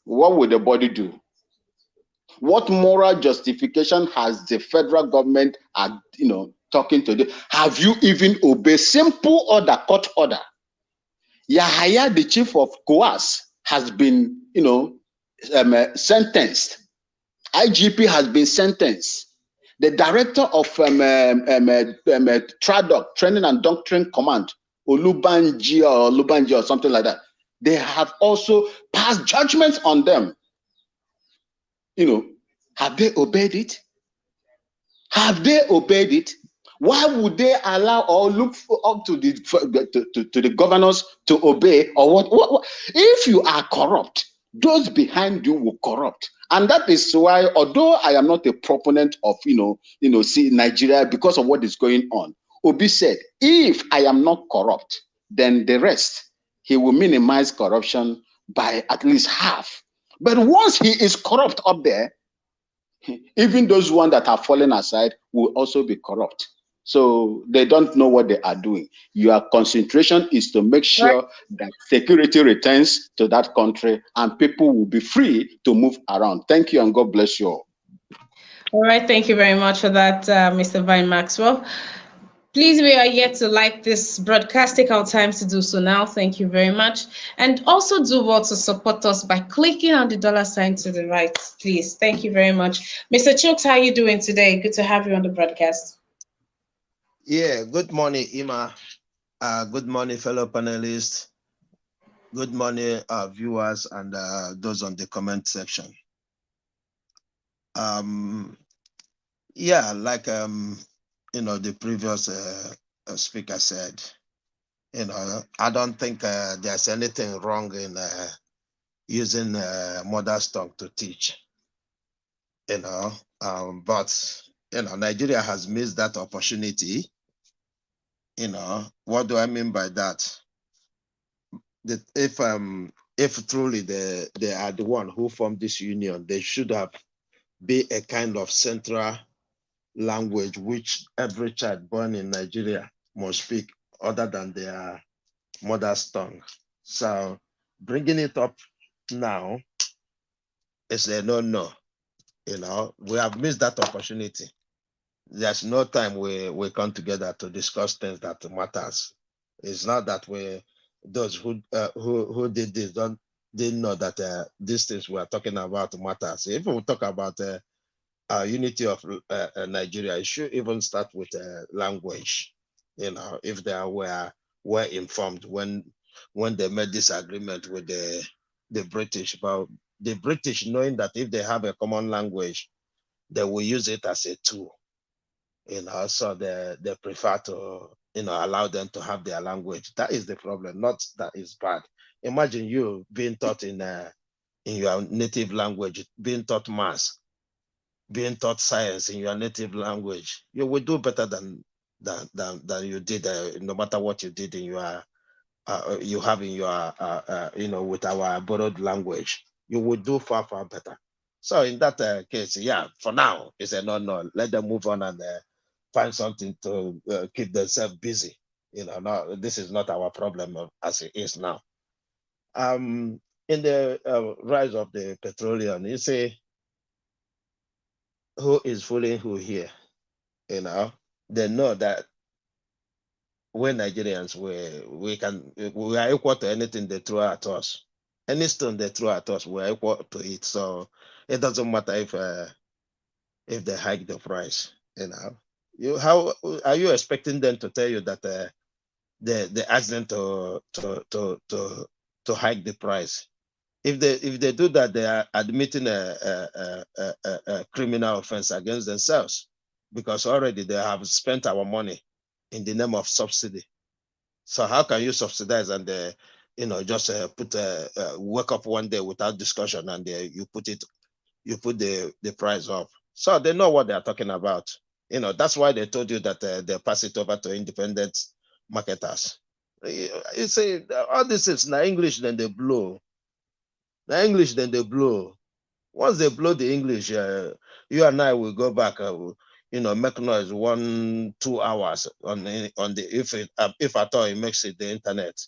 what will the body do? What moral justification has the federal government, talking to them? Have you even obeyed simple order, court order? Yahaya, the chief of COAS, has been, sentenced. IGP has been sentenced. The director of TRADOC, Training and Doctrine Command, Olubanji or something like that, they have also passed judgments on them. Have they obeyed it? Have they obeyed it? Why would they allow or look up to the governors to obey, or what? If you are corrupt, those behind you will corrupt. And that is why, although I am not a proponent of see Nigeria because of what is going on, Obi said, if I am not corrupt, then the rest, he will minimize corruption by at least half. But once he is corrupt up there, even those ones that are fallen aside will also be corrupt. So they don't know what they are doing. Your concentration is to make sure that security returns to that country and people will be free to move around. Thank you and God bless you all. All right, thank you very much for that, Mr. Vine Maxwell. Please, we are yet to like this broadcast. Take our time to do so now. Thank you very much. And also do well to support us by clicking on the $ to the right, please. Thank you very much. Mr. Chooks, how are you doing today? Good to have you on the broadcast. Yeah, good morning, Ima. Good morning, fellow panelists. Good morning, viewers and those on the comment section. Yeah, like the previous speaker said, I don't think there's anything wrong in using mother tongue to teach. But Nigeria has missed that opportunity. What do I mean by that? That if truly they are the one who formed this union, they should have be a kind of central language which every child born in Nigeria must speak other than their mother's tongue. So bringing it up now is a no. We have missed that opportunity. There's no time we come together to discuss things that matters. It's not that those who did this didn't know that these things we are talking about matters. If we talk about unity of Nigeria, it should even start with language. If they were informed when they made this agreement with the British, but the British, knowing that if they have a common language, they will use it as a tool. So they prefer to allow them to have their language. That is the problem. Not that is bad. Imagine you being taught in your native language, being taught maths, being taught science in your native language. You will do better than you did, no matter what you did in your you have in your with our borrowed language. You will do far better. So in that case, yeah, for now it's a no. Let them move on and find something to keep themselves busy. No, this is not our problem as it is now. In the rise of the petroleum, you say, who is fooling who here? They know that we're Nigerians, we are equal to anything they throw at us. Any stone they throw at us, we're equal to it. So it doesn't matter if they hike the price. How are you expecting them to tell you that they ask them to hike the price? If they do that, they are admitting a criminal offense against themselves, because already they have spent our money in the name of subsidy. So how can you subsidize and just wake up one day without discussion and you put the price up? So they know what they are talking about. That's why they told you that they pass it over to independent marketers. You say all this is now English, then they blow. The English, then they blow. Once they blow the English, you and I will go back, make noise 1-2 hours on the if at all it makes it the internet,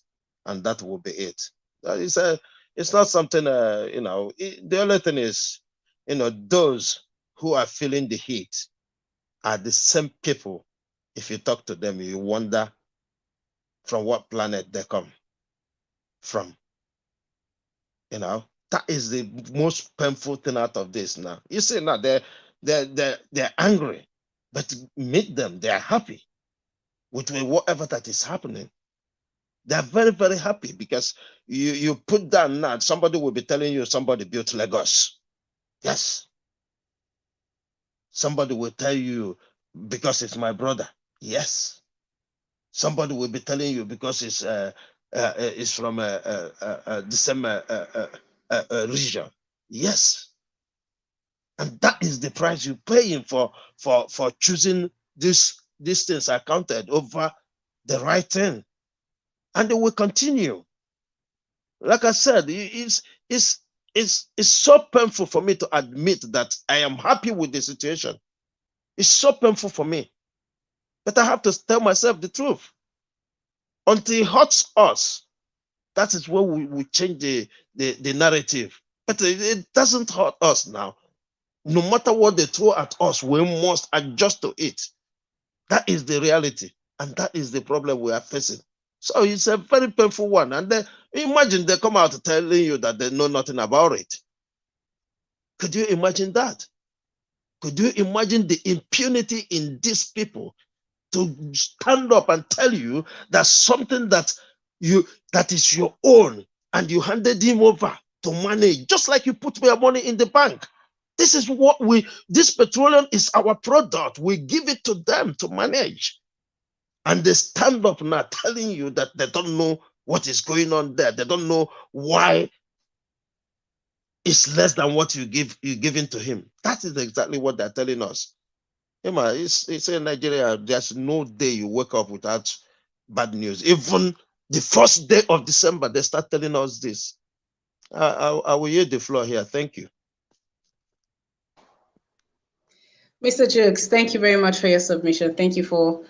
and that will be it. It's not something, the only thing is, those who are feeling the heat are the same people. If you talk to them, you wonder from what planet they come from. That is the most painful thing out of this now. You see now they're angry, but meet them, they are happy with whatever that is happening. They're very, very happy because you put down now, somebody will be telling you somebody built Lagos. Yes. Somebody will tell you because it's my brother. Yes. Somebody will be telling you because it's from the same region. Yes. And that is the price you're paying for choosing these things are counted over the right thing. And they will continue. Like I said, it's so painful for me to admit that I am happy with the situation. It's so painful for me. But I have to tell myself the truth. Until it hurts us, that is where we change the narrative. But it doesn't hurt us now. No matter what they throw at us, we must adjust to it. That is the reality. And that is the problem we are facing. So it's a very painful one. And then imagine they come out telling you that they know nothing about it. Could you imagine that? Could you imagine the impunity in these people to stand up and tell you that something that is your own and you handed him over to manage, just like you put your money in the bank? This is what this petroleum is our product. We give it to them to manage. And they stand up now telling you that they don't know what is going on there. They don't know why it's less than what you're giving to him. That is exactly what they're telling us. It's in Nigeria, there's no day you wake up without bad news. Even the first day of December, they start telling us this. I will yield the floor here. Thank you. Mr. Jukes, thank you very much for your submission. Thank you for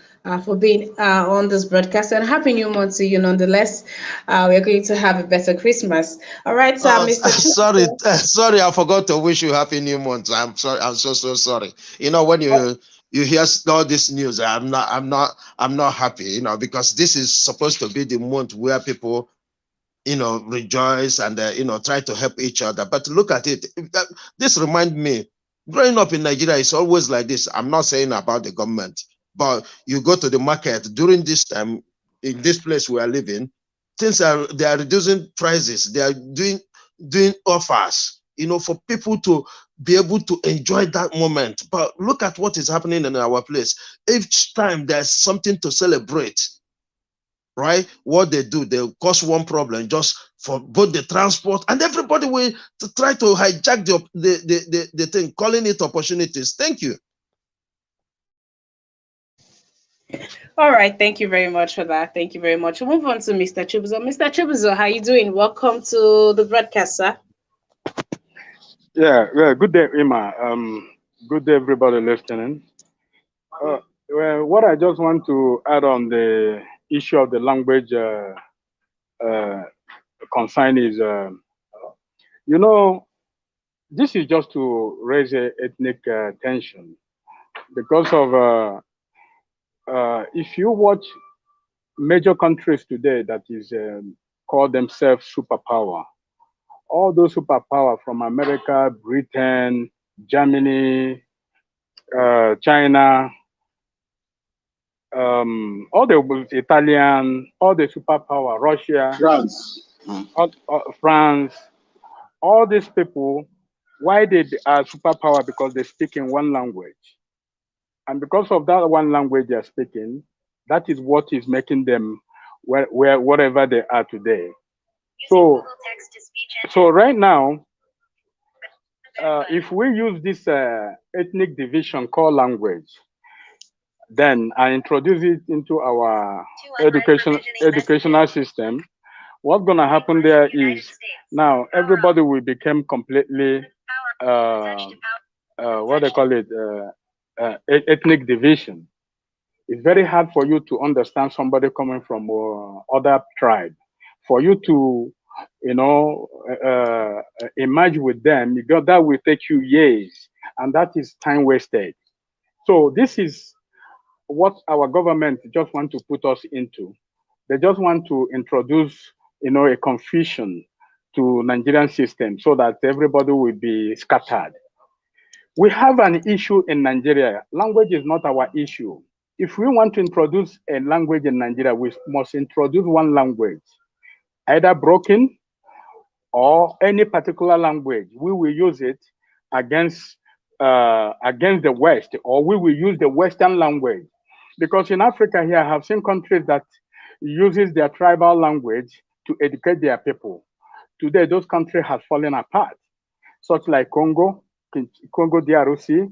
being on this broadcast, and happy new month to you nonetheless. We're going to have a better Christmas. All right, Mr. Jukes. Sorry, I forgot to wish you happy new month. I'm sorry. I'm so sorry. When you hear all this news, I'm not happy. Because this is supposed to be the month where people rejoice and try to help each other. But look at it. This reminds me. Growing up in Nigeria, it's always like this. I'm not saying about the government, but you go to the market during this time, in this place we are living, they are reducing prices. They are doing offers, for people to be able to enjoy that moment. But look at what is happening in our place. Each time there's something to celebrate, right? What they do, they cause one problem just for both the transport and everybody will try to hijack the thing, calling it opportunities. Thank you. All right, thank you very much for that. Thank you very much. We'll move on to Mr. Chibuzo. Mr. Chibuzo, how are you doing? Welcome to the broadcast, sir. Yeah, good day, Ima. Good day, everybody listening. Well, what I just want to add on the issue of the language concern is, this is just to raise ethnic tension because of if you watch major countries today that is call themselves superpower, all those superpower from America, Britain, Germany, China, all the Italian, all the superpower, Russia, France, all these people, why they are superpower? Because they speak in one language. And because of that one language they're speaking, that is what is making them wherever they are today. So right now, if we use this ethnic division called language, then I introduce it into our educational system, what's going to happen there is now everybody will become completely, what they call it, ethnic division. It's very hard for you to understand somebody coming from other tribe. For you to, emerge with them, because that will take you years, and that is time wasted. So this is what our government just want to put us into. They just want to introduce, a confusion to Nigerian system so that everybody will be scattered. We have an issue in Nigeria. Language is not our issue. If we want to introduce a language in Nigeria, we must introduce one language, either broken or any particular language. We will use it against the West, or we will use the Western language. Because in Africa here, I have seen countries that uses their tribal language to educate their people. Today, those countries have fallen apart, such like Congo DRC,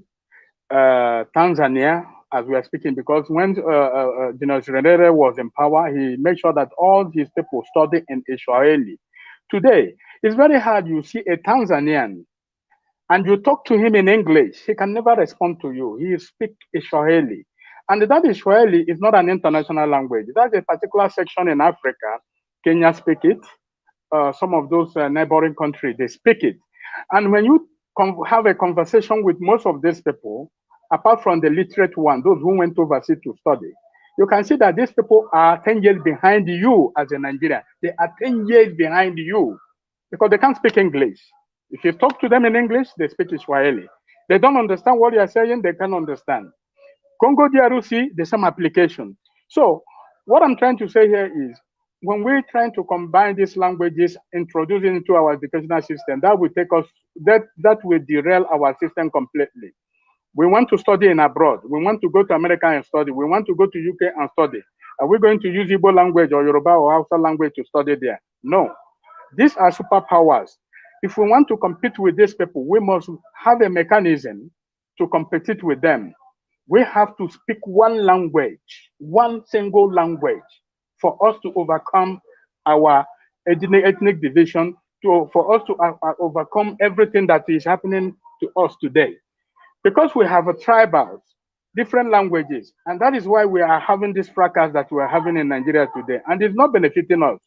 Tanzania, as we are speaking, because when Remanded was in power, he made sure that all his people study in Swahili. Today, it's very hard. You see a Tanzanian and you talk to him in English, he can never respond to you. He speaks Swahili. And that Swahili is not an international language. That's a particular section in Africa. Kenya speak it. Some of those neighboring countries, they speak it. And when you have a conversation with most of these people, apart from the literate one, those who went overseas to study, you can see that these people are 10 years behind you as a Nigerian. They are 10 years behind you because they can't speak English. If you talk to them in English, they speak Swahili. They don't understand what you are saying, they can't understand. Congo DRC, the same application. So what I'm trying to say here is, when we're trying to combine these languages, introduce it into our educational system, that will take us that will derail our system completely. We want to study in abroad. We want to go to America and study. We want to go to UK and study. Are we going to use Igbo language or Yoruba or Hausa language to study there? No. These are superpowers. If we want to compete with these people, we must have a mechanism to compete with them. We have to speak one language, one single language, for us to overcome our ethnic division, for us to overcome everything that is happening to us today. Because we have a tribals, different languages, and that is why we are having this fracas that we are having in Nigeria today, and it's not benefiting us.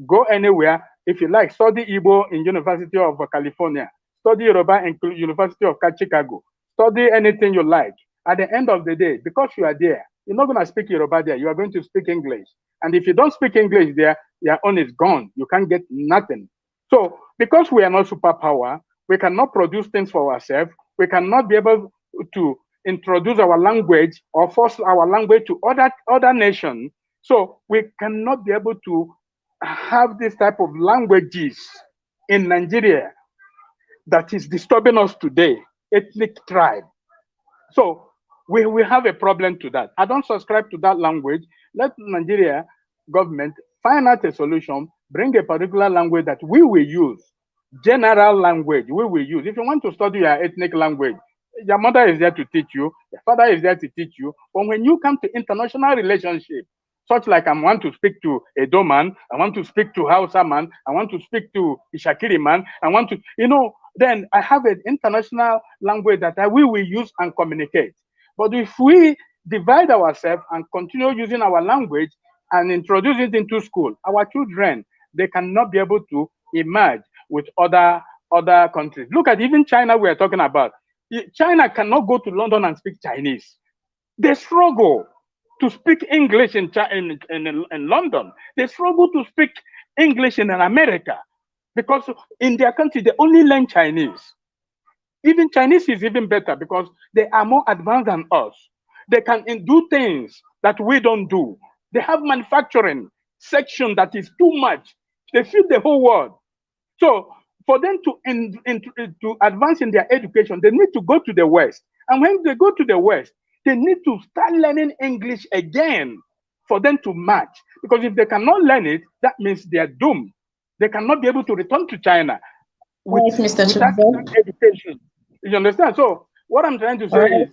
Go anywhere, if you like, study Igbo in University of California, study Yoruba in University of Chicago, study anything you like. At the end of the day, because you are there, you're not going to speak Yoruba there, you are going to speak English. And if you don't speak English there, your own is gone. You can't get nothing. So because we are not superpower, we cannot produce things for ourselves, we cannot be able to introduce our language or force our language to other nations. So we cannot be able to have this type of languages in Nigeria that is disturbing us today, ethnic tribe. So we have a problem to that. I don't subscribe to that language. Let Nigeria government find out a solution, bring a particular language that we will use, general language we will use. If you want to study your ethnic language, your mother is there to teach you, your father is there to teach you. But when you come to international relationship, such like I want to speak to Edo man, I want to speak to Hausa man, I want to speak to Ishakiri man, I want to, then I have an international language that we will use and communicate. But if we divide ourselves and continue using our language and introduce it into school, our children, they cannot be able to emerge with other countries. Look at even China we are talking about. China cannot go to London and speak Chinese. They struggle to speak English in London. They struggle to speak English in America because in their country, they only learn Chinese. Even Chinese is even better because they are more advanced than us. They can do things that we don't do. They have manufacturing section that is too much. They feed the whole world. So for them to advance in their education, they need to go to the West. And when they go to the West, they need to start learning English again for them to match. Because if they cannot learn it, that means they are doomed. They cannot be able to return to China without education. You understand? So what I'm trying to say is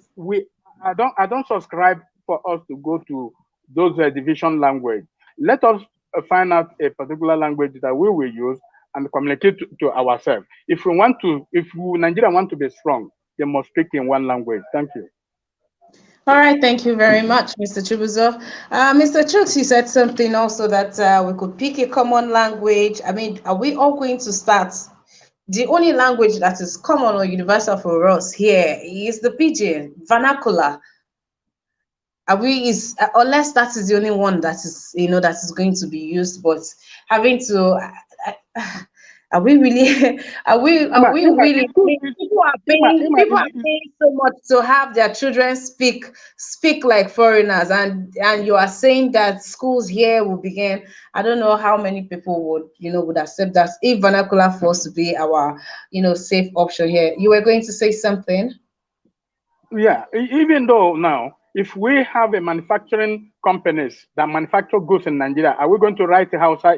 I don't subscribe for us to go to those division language. Let us find out a particular language that we will use and communicate to ourselves. If Nigeria want to be strong, they must speak in one language. Thank you. All right, thank you very much, Mr. Chibuzo. Mr. Chooks, you said something also that we could pick a common language. I mean, are we all going to start? The only language that is common or universal for us here is the pidgin, vernacular. Unless that is the only one that is, that is going to be used, but having to, are we really, really, people are paying so much to have their children speak like foreigners, and you are saying that schools here will begin. I don't know how many people would accept that if vernacular force to be our, safe option here. You were going to say something? Yeah, even though now, if we have a manufacturing companies that manufacture goods in Nigeria, are we going to write Hausa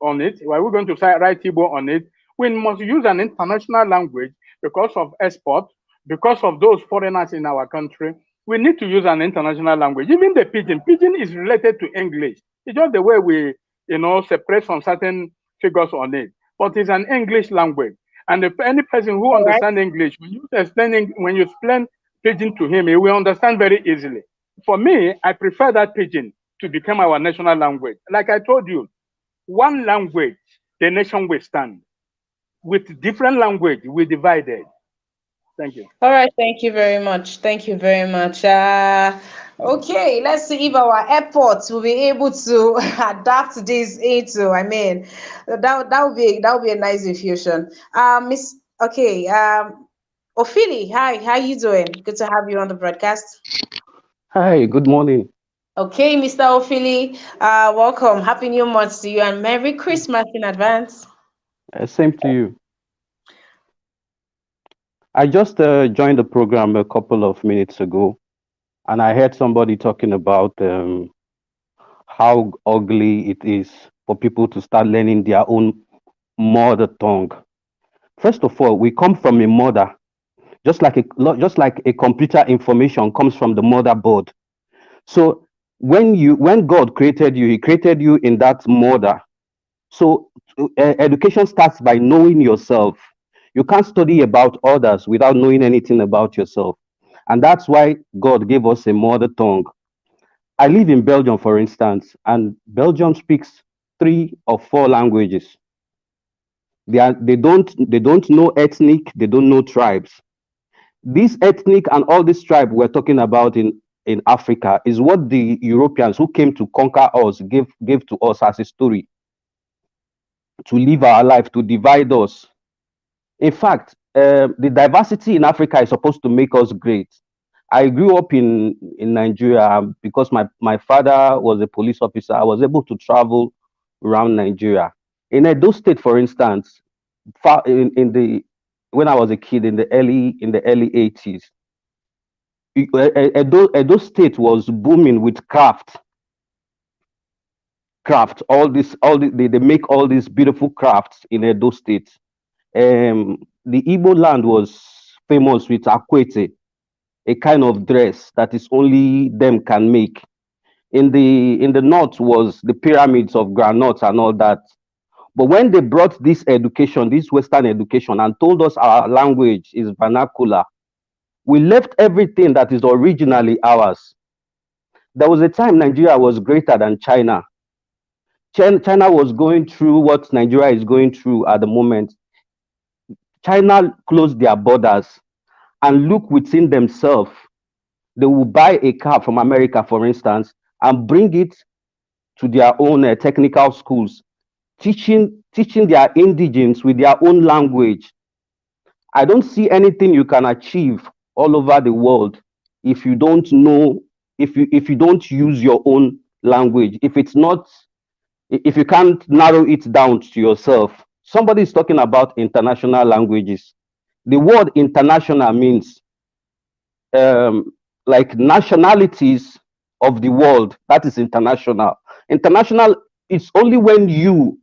on it? Are we going to write Igbo on it? We must use an international language because of export, because of those foreigners in our country. We need to use an international language. Even the pidgin is related to English. It's just the way we, separate some certain figures on it. But it's an English language. And if any person who understands English, when you explain pidgin to him, he will understand very easily. For me, I prefer that pidgin to become our national language. Like I told you, one language, the nation will stand. With different language, we divided. Thank you. All right, thank you very much. Thank you very much. Okay, let's see if our airports will be able to adapt this into. I mean, that would be a nice infusion. Ophili, hi, how you doing? Good to have you on the broadcast. Hi, good morning. Okay, Mr. Ophili, welcome. Happy New Month to you and Merry Christmas in advance. Same to you. I just joined the program a couple of minutes ago, and I heard somebody talking about how ugly it is for people to start learning their own mother tongue. First of all, we come from a mother, just like a computer information comes from the motherboard. So when God created you, He created you in that mother. So education starts by knowing yourself. You can't study about others without knowing anything about yourself. And that's why God gave us a mother tongue. I live in Belgium, for instance, and Belgium speaks 3 or 4 languages. They don't know ethnic, they don't know tribes. This ethnic and all this tribe we're talking about in Africa is what the Europeans who came to conquer us gave to us as a story to live our life, to divide us. In fact, the diversity in Africa is supposed to make us great. I grew up in Nigeria because my father was a police officer. I was able to travel around Nigeria. In Edo State, for instance, far in the when I was a kid in the early 80s, Edo State was booming with craft. They make all these beautiful crafts in Edo State. The Igbo land was famous with akwete, a kind of dress that is only them can make. In the north was the pyramids of granite and all that. But when they brought this education, this Western education, and told us our language is vernacular, we left everything that is originally ours. There was a time Nigeria was greater than China. China was going through what Nigeria is going through at the moment. China closed their borders and look within themselves. They will buy a car from America, for instance, and bring it to their own technical schools, teaching their indigenes with their own language. I don't see anything you can achieve all over the world if you don't know, if you don't use your own language. If you can't narrow it down to yourself. Somebody is talking about international languages. The word international means like nationalities of the world. That is international. International is only when you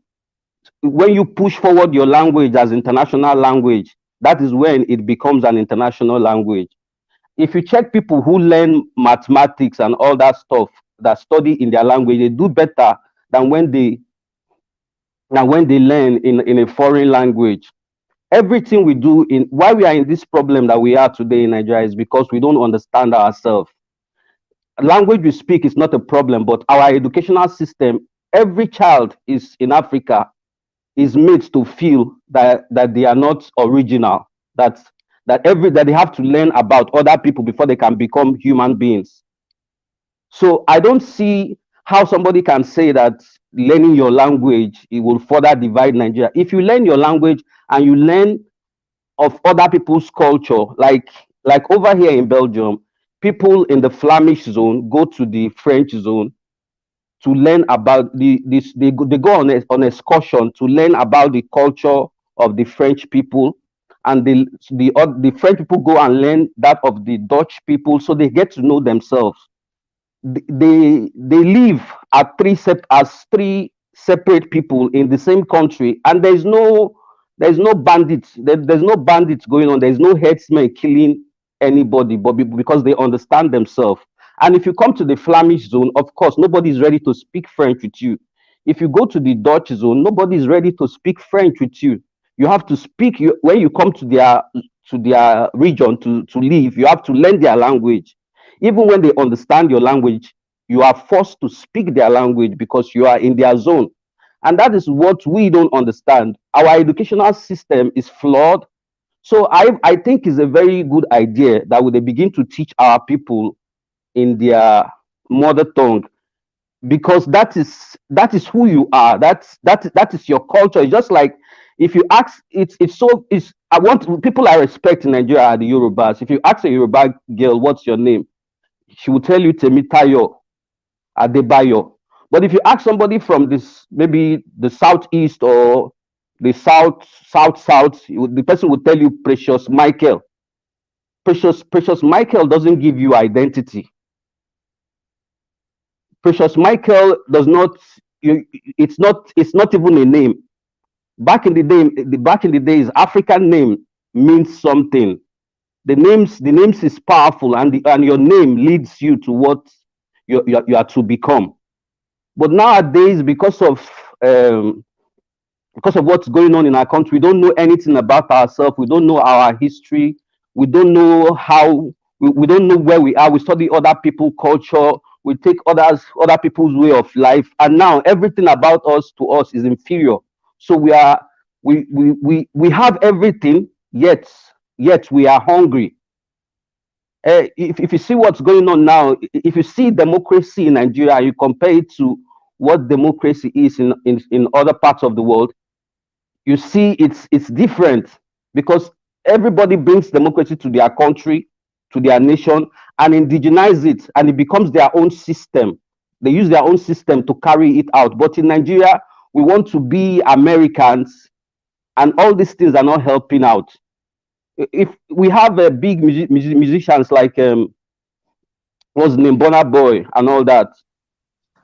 push forward your language as international language, that is when it becomes an international language. If you check people who learn mathematics and all that stuff, that study in their language, they do better than when they learn in a foreign language. Everything we do in why we are in this problem that we are today in Nigeria is because we don't understand ourselves. Language we speak is not a problem, but our educational system, every child is in Africa is made to feel that they are not original, that they have to learn about other people before they can become human beings. So I don't see how somebody can say that learning your language it will further divide Nigeria. If you learn your language and you learn of other people's culture, like over here in Belgium, people in the Flemish zone go to the French zone to learn about they go on excursion to learn about the culture of the French people, and the French people go and learn that of the Dutch people, so they get to know themselves. They live as three separate people in the same country, and there's no bandits. There's no bandits going on. There's no headsmen killing anybody, but because they understand themselves. And if you come to the Flemish zone, of course, nobody is ready to speak French with you. If you go to the Dutch zone, nobody is ready to speak French with you. You have to speak when you come to their region to live. You have to learn their language. Even when they understand your language, you are forced to speak their language because you are in their zone. And that is what we don't understand. Our educational system is flawed. So I think it's a very good idea that when they begin to teach our people in their mother tongue, because that is who you are. That is your culture. It's just like if you ask, it's I want people I respect in Nigeria are the Yorubas. If you ask a Yoruba girl, what's your name? She will tell you Temitayo, Adebayo. But if you ask somebody from this, maybe the southeast or the south, the person will tell you Precious Michael. Precious Michael doesn't give you identity. Precious Michael does not. It's not even a name. Back in the days, African name means something. The names is powerful, and your name leads you to what you are to become. But nowadays, um, because of what's going on in our country, we don't know anything about ourselves. We don't know our history. We don't know how. We don't know where we are. We study other people's culture. We take other people's way of life, and now everything about us to us is inferior. So we have everything, yet we are hungry. If you see what's going on now, if you see democracy in Nigeria, you compare it to what democracy is in other parts of the world, you see it's different, because everybody brings democracy to their country, to their nation, and indigenize it, and it becomes their own system. They use their own system to carry it out. But in Nigeria, we want to be Americans, and all these things are not helping out. If we have big musicians like what's the name, Burna Boy, and all that,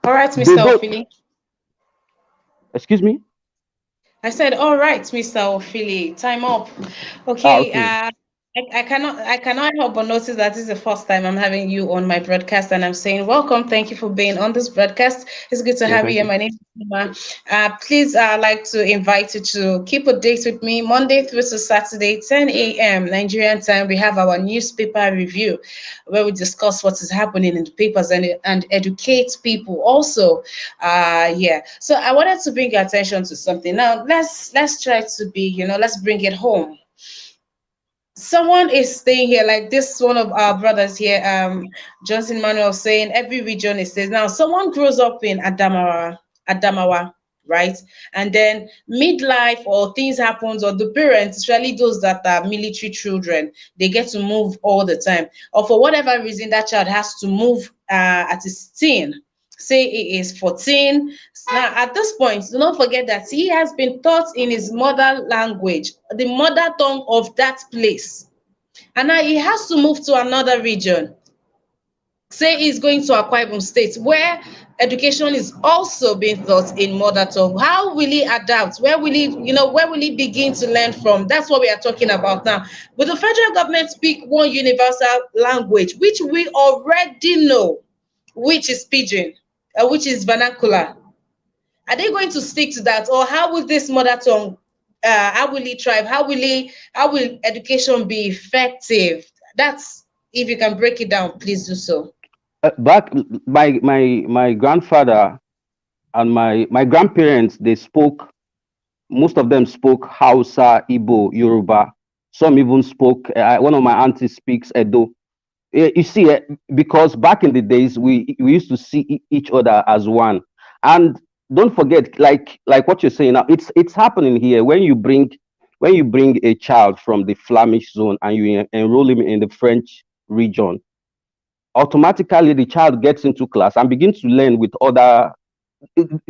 All right, they Mr. don't. Ophili. Excuse me. I said, all right, Mr. Ophili, time up. Ah, Okay, okay. I cannot help but notice that this is the first time I'm having you on my broadcast, and I'm saying welcome. Thank you for being on this broadcast. It's good to Yeah, have you thank here. you. My name is Nima. Please, I'd like to invite you to keep a date with me Monday through to Saturday, 10 a.m. Nigerian time. We have our newspaper review where we discuss what is happening in the papers and educate people. Also, yeah. So I wanted to bring your attention to something. Now, let's try to be, let's bring it home. Someone is staying here, like this one of our brothers here, Johnson Manuel, saying every region is says. Now someone grows up in Adamawa, right? And then midlife or things happens, or the parents, especially those that are military children, they get to move all the time, or for whatever reason that child has to move at his teen, say he is 14. Now, at this point, do not forget that he has been taught in his mother language, the mother tongue of that place. And now he has to move to another region. Say he's going to Akwa Ibom State, where education is also being taught in mother tongue. How will he adapt? Where will he begin to learn from? That's what we are talking about now. Will the federal government speak one universal language, which we already know, which is pidgin, which is vernacular? Are they going to stick to that, or how will this mother tongue? How will it thrive? How will education be effective? That's, if you can break it down, please do so. Back my grandfather and my grandparents, they spoke. Most of them spoke Hausa, Igbo, Yoruba. Some even spoke. One of my aunties speaks Edo. You see, because back in the days we used to see each other as one. And don't forget, like what you're saying now, it's happening here. When you bring a child from the Flemish zone and you enroll him in the French region, automatically the child gets into class and begins to learn with other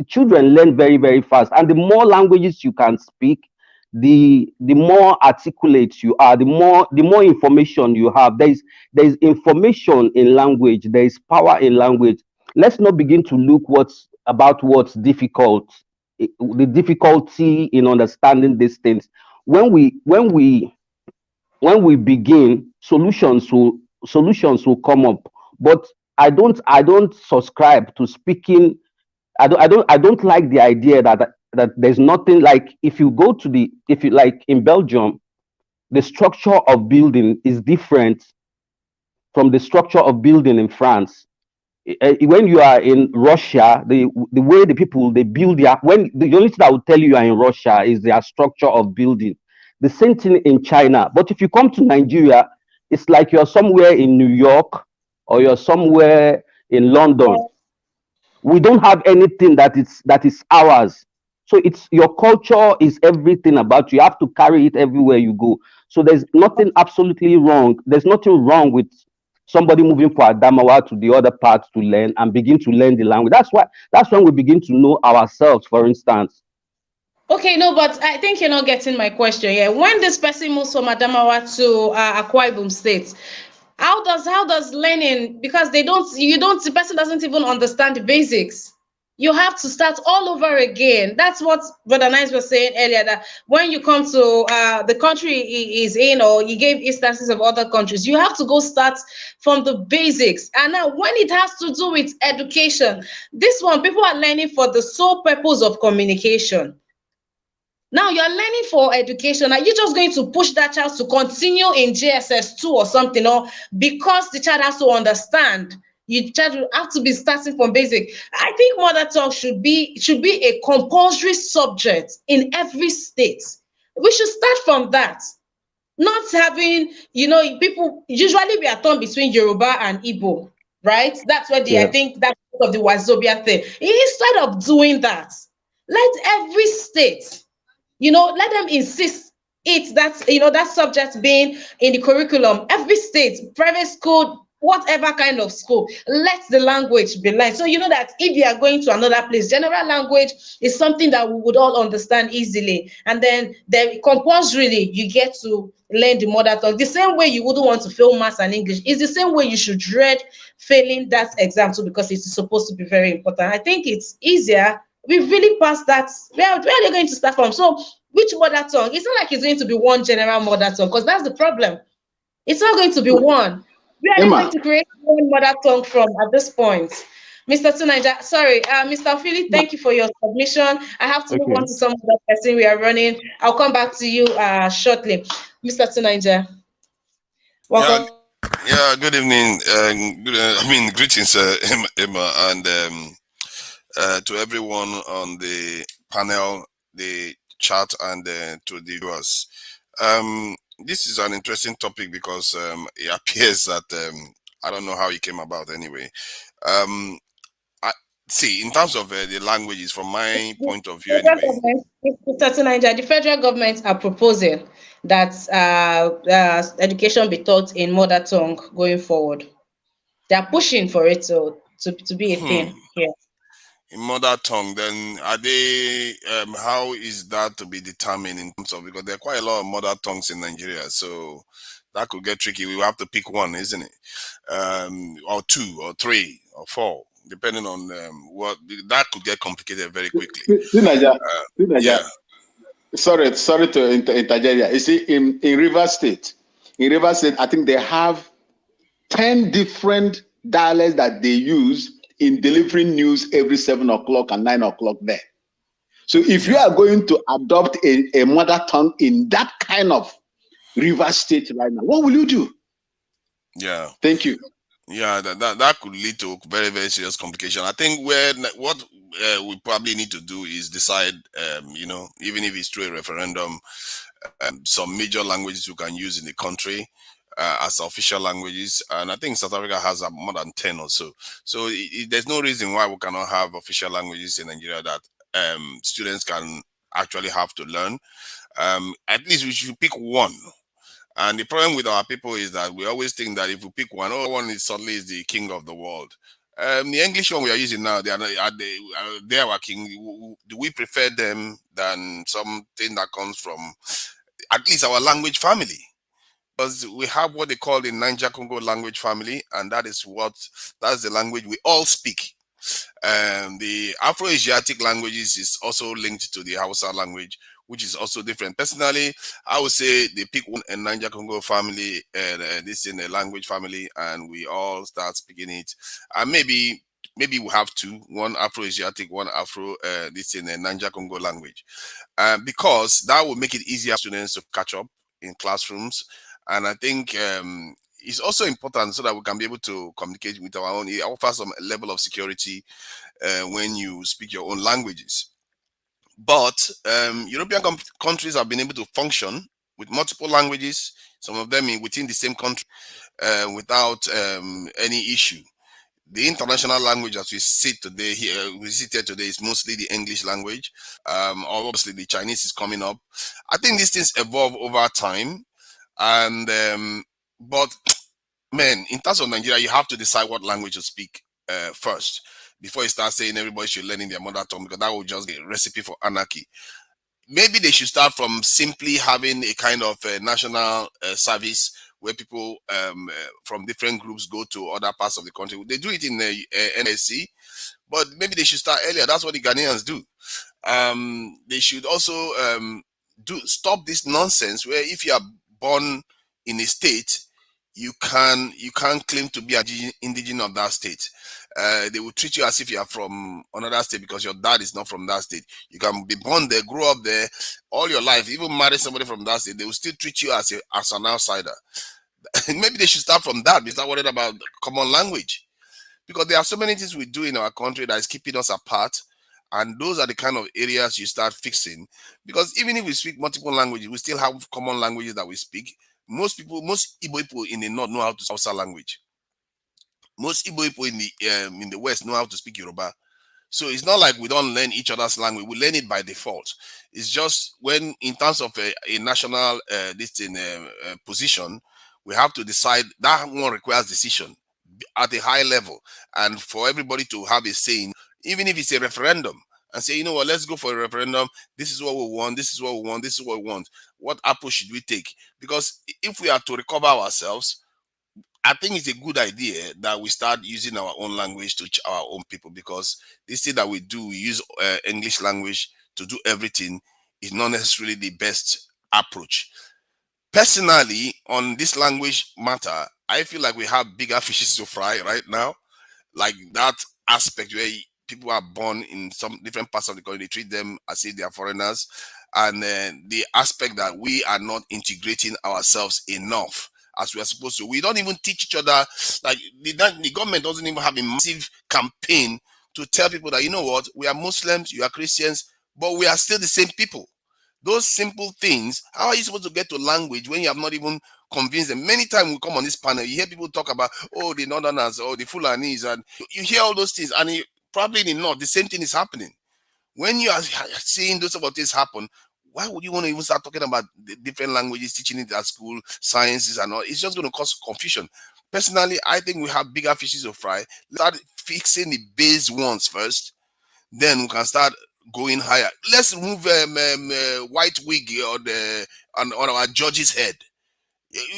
children. Learn very, very fast, and the more languages you can speak, the more articulate you are, the more information you have. There is information in language, there is power in language. Let's not begin to look what's difficult, the difficulty in understanding these things. When we when we when we begin, solutions will come up. But I don't subscribe to speaking. I don't like the idea that there's nothing. Like, if you like in Belgium, the structure of building is different from the structure of building in France. When you are in Russia, the way the people they build when the only thing that will tell you are in Russia is their structure of building. The same thing in China. But if you come to Nigeria, it's like you're somewhere in New York, or you're somewhere in London. We don't have anything that is ours. So it's your culture is everything about you. You have to carry it everywhere you go. So there's nothing wrong with somebody moving from Adamawa to the other part to learn and begin to learn the language. That's when we begin to know ourselves, for instance. Okay, no, but I think you're not getting my question. Yeah, when this person moves from Adamawa to Akwa Ibom State, how does learning, because the person doesn't even understand the basics. You have to start all over again. That's what Brother Nice was saying earlier, that when you come to the country he is in, or you gave instances of other countries, you have to go start from the basics. And now when it has to do with education, this one, people are learning for the sole purpose of communication. Now you're learning for education. Are you just going to push that child to continue in JSS2 or something? Or because the child has to understand, you child will have to be starting from basic. I think mother tongue should be a compulsory subject in every state. We should start from that. Not having, people usually we are torn between Yoruba and Igbo, right? That's where I Yeah. think that's of the Wazobia thing. Instead of doing that, let every state, let them insist that subject being in the curriculum. Every state, private school, whatever kind of school, let the language be learned. So you know that if you are going to another place, general language is something that we would all understand easily. And then compulsorily you get to learn the mother tongue. The same way you wouldn't want to fail maths and English is the same way you should dread failing that exam too, because it's supposed to be very important. I think it's easier. We've really passed that. Where are they going to start from? So which mother tongue? It's not like it's going to be one general mother tongue, because that's the problem. It's not going to be one. Where are they going Emma, to create one mother tongue from at this point? Mr. Tunaja, sorry, Mr. Philly, thank you for your submission. I have to move Okay. on to some other person. We are running. I'll come back to you shortly. Mr. Tunaja, Yeah, welcome. yeah. Good evening. Greetings, Emma, and to everyone on the panel, the chat, and to the viewers. This is an interesting topic because it appears that I don't know how it came about anyway. Um, I see in terms of the languages, from my point of view, Federal anyway. government, Mr. Tunaja, the federal government are proposing that education be taught in mother tongue going forward. They are pushing for it to be a Hmm. thing here. In mother tongue, then are they? How is that to be determined in terms of, because there are quite a lot of mother tongues in Nigeria, so that could get tricky. We will have to pick one, isn't it? Or two, or three, or four, depending on what that could get complicated very quickly. Tunaja, Yeah. sorry to interject here. You see, in Rivers State, I think they have 10 different dialects that they use in delivering news every 7 o'clock and 9 o'clock there. So if you are going to adopt a mother tongue in that kind of Rivers State right now, what will you do? Yeah. Thank you. Yeah, that could lead to very, very serious complication. I think what we probably need to do is decide, even if it's through a referendum, some major languages we can use in the country as official languages. And I think South Africa has more than 10 or so. So there's no reason why we cannot have official languages in Nigeria that students can actually have to learn. At least we should pick one. And the problem with our people is that we always think that if we pick one, one is suddenly is the king of the world. The English one we are using now, they are our king. Do we prefer them than something that comes from at least our language family? Because we have what they call the Niger Congo language family, and that's the language we all speak. The Afro-Asiatic languages is also linked to the Hausa language, which is also different. Personally, I would say they pick one in Niger Congo family, this in a language family, and we all start speaking it. And maybe we have two, one Afro-Asiatic, one Afro, this in a Niger Congo language, because that will make it easier for students to catch up in classrooms. And I think it's also important so that we can be able to communicate with our own. It offers some level of security when you speak your own languages. But European countries have been able to function with multiple languages, some of them within the same country, without any issue. The international language as we sit here today is mostly the English language. Obviously, the Chinese is coming up. I think these things evolve over time, and but man, in terms of Nigeria, you have to decide what language to speak first before you start saying everybody should learn in their mother tongue, because that will just be a recipe for anarchy. maybe they should start from simply having a kind of national service where people from different groups go to other parts of the country. They do it in the NSC, but maybe they should start earlier. That's what the Ghanaians do. They should also stop this nonsense where if you are born in a state, you can't claim to be an indigenous of that state. They will treat you as if you are from another state because your dad is not from that state. You can be born there, grow up there all your life, even marry somebody from that state. They will still treat you as an outsider. Maybe they should start from that. Be start worried about common language, because there are so many things we do in our country that is keeping us apart. And those are the kind of areas you start fixing. Because even if we speak multiple languages, we still have common languages that we speak. Most Igbo people in the north know how to speak Hausa language. Most Igbo people in the west know how to speak Yoruba. So it's not like we don't learn each other's language. We learn it by default. It's just when, in terms of a national position, we have to decide. That one requires decision at a high level, and for everybody to have a say, even if it's a referendum, and say, you know what, let's go for a referendum. This is what we want. This is what we want. This is what we want. What approach should we take? Because if we are to recover ourselves, I think it's a good idea that we start using our own language to our own people, because this thing that we do, we use English language to do everything, is not necessarily the best approach. Personally, on this language matter, I feel like we have bigger fishes to fry right now. Like that aspect where people are born in some different parts of the country, they treat them as if they are foreigners. And the aspect that we are not integrating ourselves enough as we are supposed to. We don't even teach each other. Like the government doesn't even have a massive campaign to tell people that, you know what, we are Muslims, you are Christians, but we are still the same people. Those simple things. How are you supposed to get to language when you have not even convinced them? Many times we come on this panel, you hear people talk about, oh, the Northerners or the Fulanis, and you hear all those things, and probably in the North, the same thing is happening. When you are seeing those sort of things happen, why would you want to even start talking about the different languages, teaching it at school, sciences and all? It's just going to cause confusion. Personally, I think we have bigger fishes to fry. Start fixing the base ones first, then we can start going higher. Let's remove white wig on our judge's head.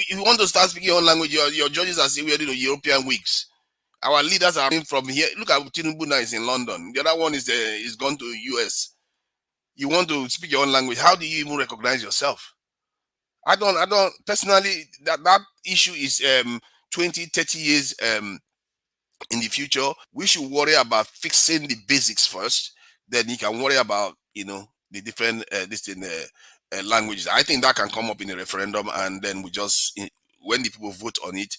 You want to start speaking your own language, your judges are still wearing European wigs. Our leaders are from here. Look at Tinubu now is in London. The other one is gone to US. You want to speak your own language. How do you even recognize yourself? I don't personally, that issue is 20, 30 years in the future. We should worry about fixing the basics first. Then you can worry about, the different languages. I think that can come up in a referendum, and then we just, when the people vote on it,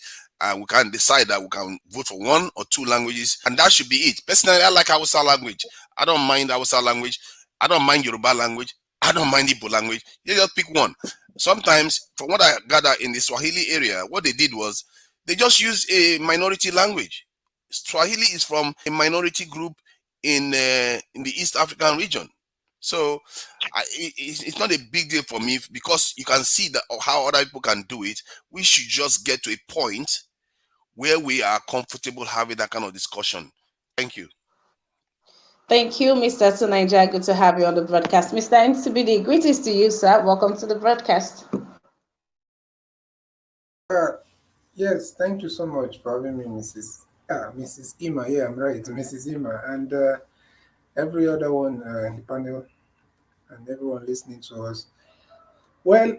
we can decide that we can vote for one or two languages, and that should be it. Personally, I like Hausa language. I don't mind Hausa language. I don't mind Yoruba language. I don't mind Igbo language. You just pick one. Sometimes, from what I gather in the Swahili area, what they did was they just used a minority language. Swahili is from a minority group in the East African region. So it's not a big deal for me, because you can see that how other people can do it. We should just get to a point where we are comfortable having that kind of discussion. Thank you. Thank you, Mr. Tunaija. Good to have you on the broadcast. Mr. NCBD, greetings to you, sir. Welcome to the broadcast. Yes, thank you so much for having me, Mrs. Ima. Yeah, I'm right, Mrs. Ima, and every other one in the panel, and everyone listening to us. Well,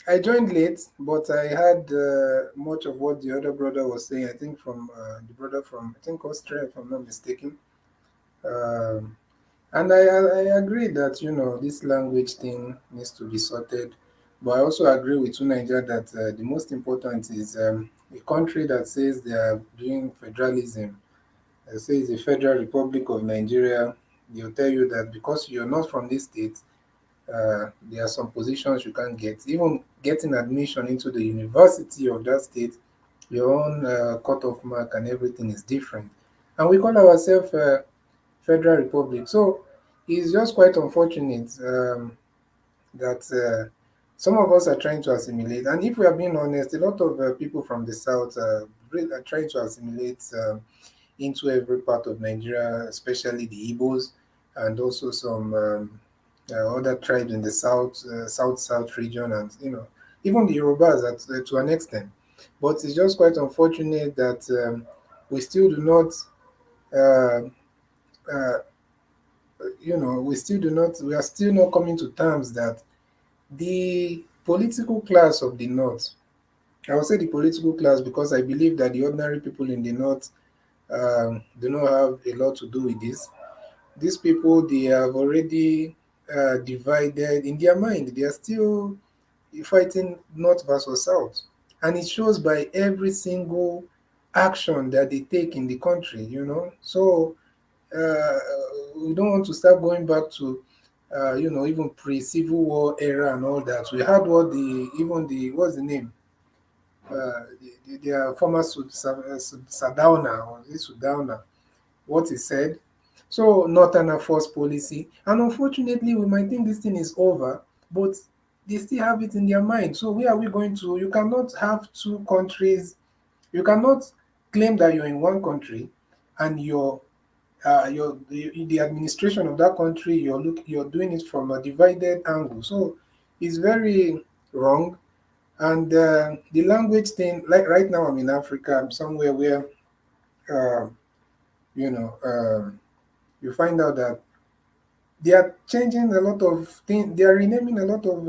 I joined late, but I had much of what the other brother was saying. I think from the brother from, I think, Austria, if I'm not mistaken. And I agree that, this language thing needs to be sorted. But I also agree with Nigeria that the most important is a country that says they are doing federalism, says the Federal Republic of Nigeria. They'll tell you that because you're not from this state, there are some positions you can't get. Even getting admission into the university of that state, your own cutoff mark and everything is different. And we call ourselves Federal Republic. So it's just quite unfortunate that some of us are trying to assimilate. And if we are being honest, a lot of people from the south are trying to assimilate into every part of Nigeria, especially the Igbos and also some other tribes in the south region, and even the Yorubas to an extent. But it's just quite unfortunate that we still do not, uh, uh, we are still not coming to terms that the political class of the North, I will say the political class because I believe that the ordinary people in the North do not have a lot to do with this. These people, they have already divided in their mind. They are still fighting North versus South. And it shows by every single action that they take in the country. So uh, we don't want to start going back to, even pre-Civil War era and all that. We had what's the name? The former Sadauna, or Sudowna, what he said. So Northern Force policy. And unfortunately, we might think this thing is over, but they still have it in their mind. So where are we going to? You cannot have two countries. You cannot claim that you're in one country and the administration of that country, you're doing it from a divided angle. So it's very wrong. And the language thing, like right now, I'm in Africa. I'm somewhere where, uh, you know, you find out that they are changing a lot of things. They are renaming a lot of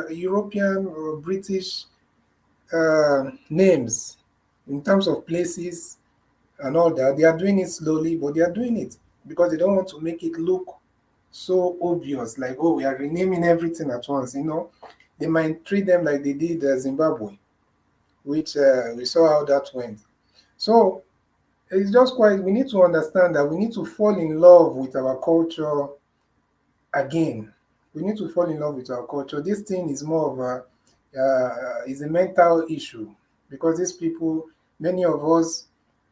European or British names in terms of places and all that. They are doing it slowly, but they are doing it because they don't want to make it look so obvious, like, oh, we are renaming everything at once. They might treat them like they did Zimbabwe, which we saw how that went. So it's just quite, we need to understand that we need to fall in love with our culture again. We need to fall in love with our culture. This thing is more of is a mental issue because these people, many of us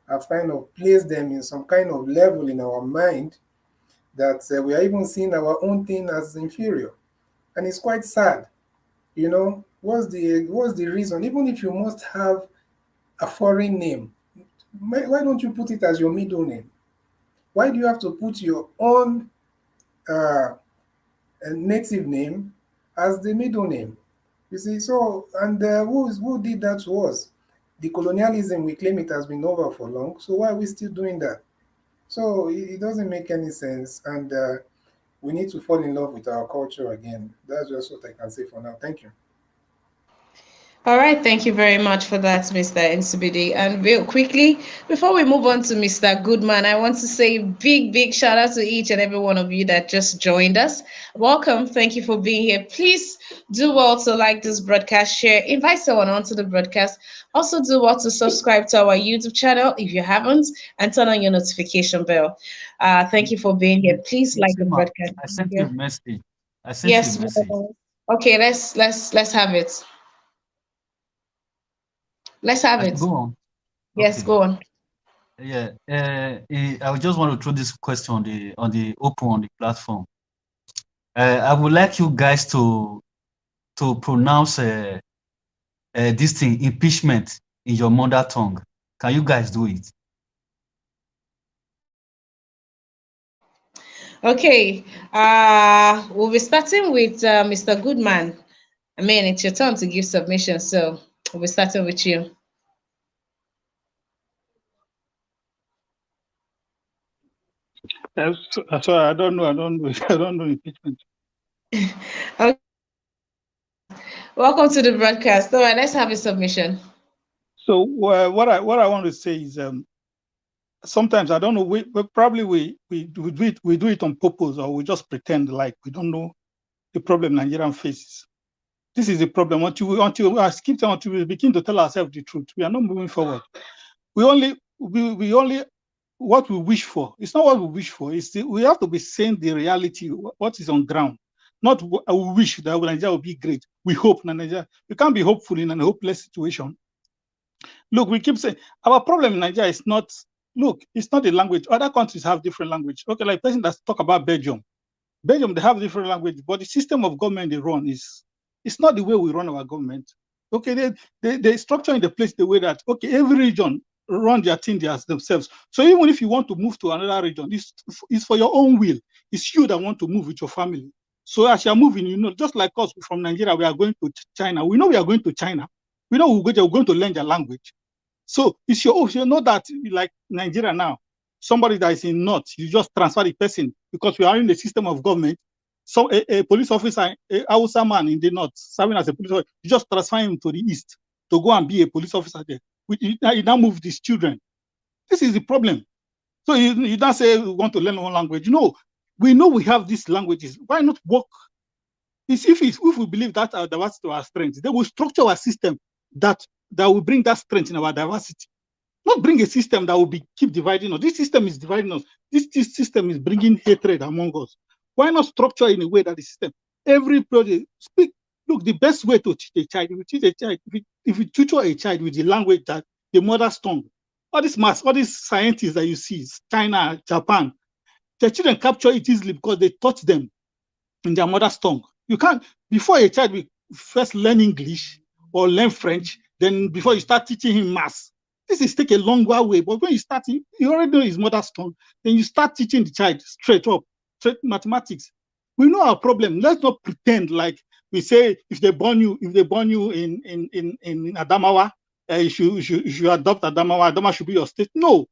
have kind of placed them in some kind of level in our mind that we are even seeing our own thing as inferior. And it's quite sad. What's the reason? Even if you must have a foreign name, why don't you put it as your middle name? Why do you have to put your own uh, native name as the middle name? You see, so, and who did that to us? The colonialism, we claim it has been over for long, so why are we still doing that? So it doesn't make any sense, and we need to fall in love with our culture again. That's just what I can say for now. Thank you. All right, thank you very much for that, Mr. NCBD. And real quickly, before we move on to Mr. Goodman, I want to say big shout out to each and every one of you that just joined us. Welcome, thank you for being here. Please do well to like this broadcast, share, invite someone onto the broadcast. Also, do well to subscribe to our YouTube channel if you haven't, and turn on your notification bell. Thank you for being here. Please like the Sima, broadcast. I sent you Yeah. a message. I sent you a Yes. message. Okay, let's have it. Let's have I should it. go on. Yes, Okay. go on. Yeah. I just want to throw this question on the open on the platform. I would like you guys to pronounce this thing impeachment in your mother tongue. Can you guys do it? Okay. We'll be starting with Mr. Goodman. I mean, it's your turn to give submission, so we'll be starting with you. Sorry, I don't know. I don't know. I don't know impeachment. Okay. Welcome to the broadcast. All right, let's have a submission. So what I want to say is sometimes I don't know. We do it on purpose, or we just pretend like we don't know the problem Nigerian faces. This is the problem. Until we begin to tell ourselves the truth, we are not moving forward. We only what we wish for. It's not what we wish for. We have to be saying the reality, what is on ground. Not we wish that Nigeria will be great. We hope Nigeria. You can't be hopeful in a hopeless situation. Look, we keep saying our problem in Nigeria is not. Look, it's not the language. Other countries have different language. Okay, like person that's talk about Belgium. Belgium, they have different language, but the system of government they run it's not the way we run our government. Okay, they structure in the place the way that okay, every region run their thing themselves. So even if you want to move to another region, it's for your own will. It's you that want to move with your family. So as you're moving, you know, just like us from Nigeria, we are going to China. We know we are going to China. We know we're going to learn their language. So it's your own. You know that, like Nigeria now, somebody that is in North, you just transfer the person because we are in the system of government. So a police officer, a Hausa man in the North, serving as a police officer, you just transfer him to the East to go and be a police officer there. You now move these children. This is the problem. So you don't say we want to learn one language. No, we know we have these languages. Why not work? If we believe that our diversity is our strength, then we structure our system that will bring that strength in our diversity. Not bring a system that will keep dividing us. This system is dividing us. This system is bringing hatred among us. Why not structure in a way that the system, every project, look, the best way to teach a child, if you tutor a child with the language that the mother's tongue, all these scientists that you see, China, Japan, the children capture it easily because they taught them in their mother's tongue. You can't, before a child will first learn English or learn French, then before you start teaching him maths. This is take a longer way, but when you start, you already know his mother's tongue, then you start teaching the child straight mathematics. We know our problem. Let's not pretend like we say if they born you in Adamawa, you should adopt Adamawa. Adamawa should be your state. No,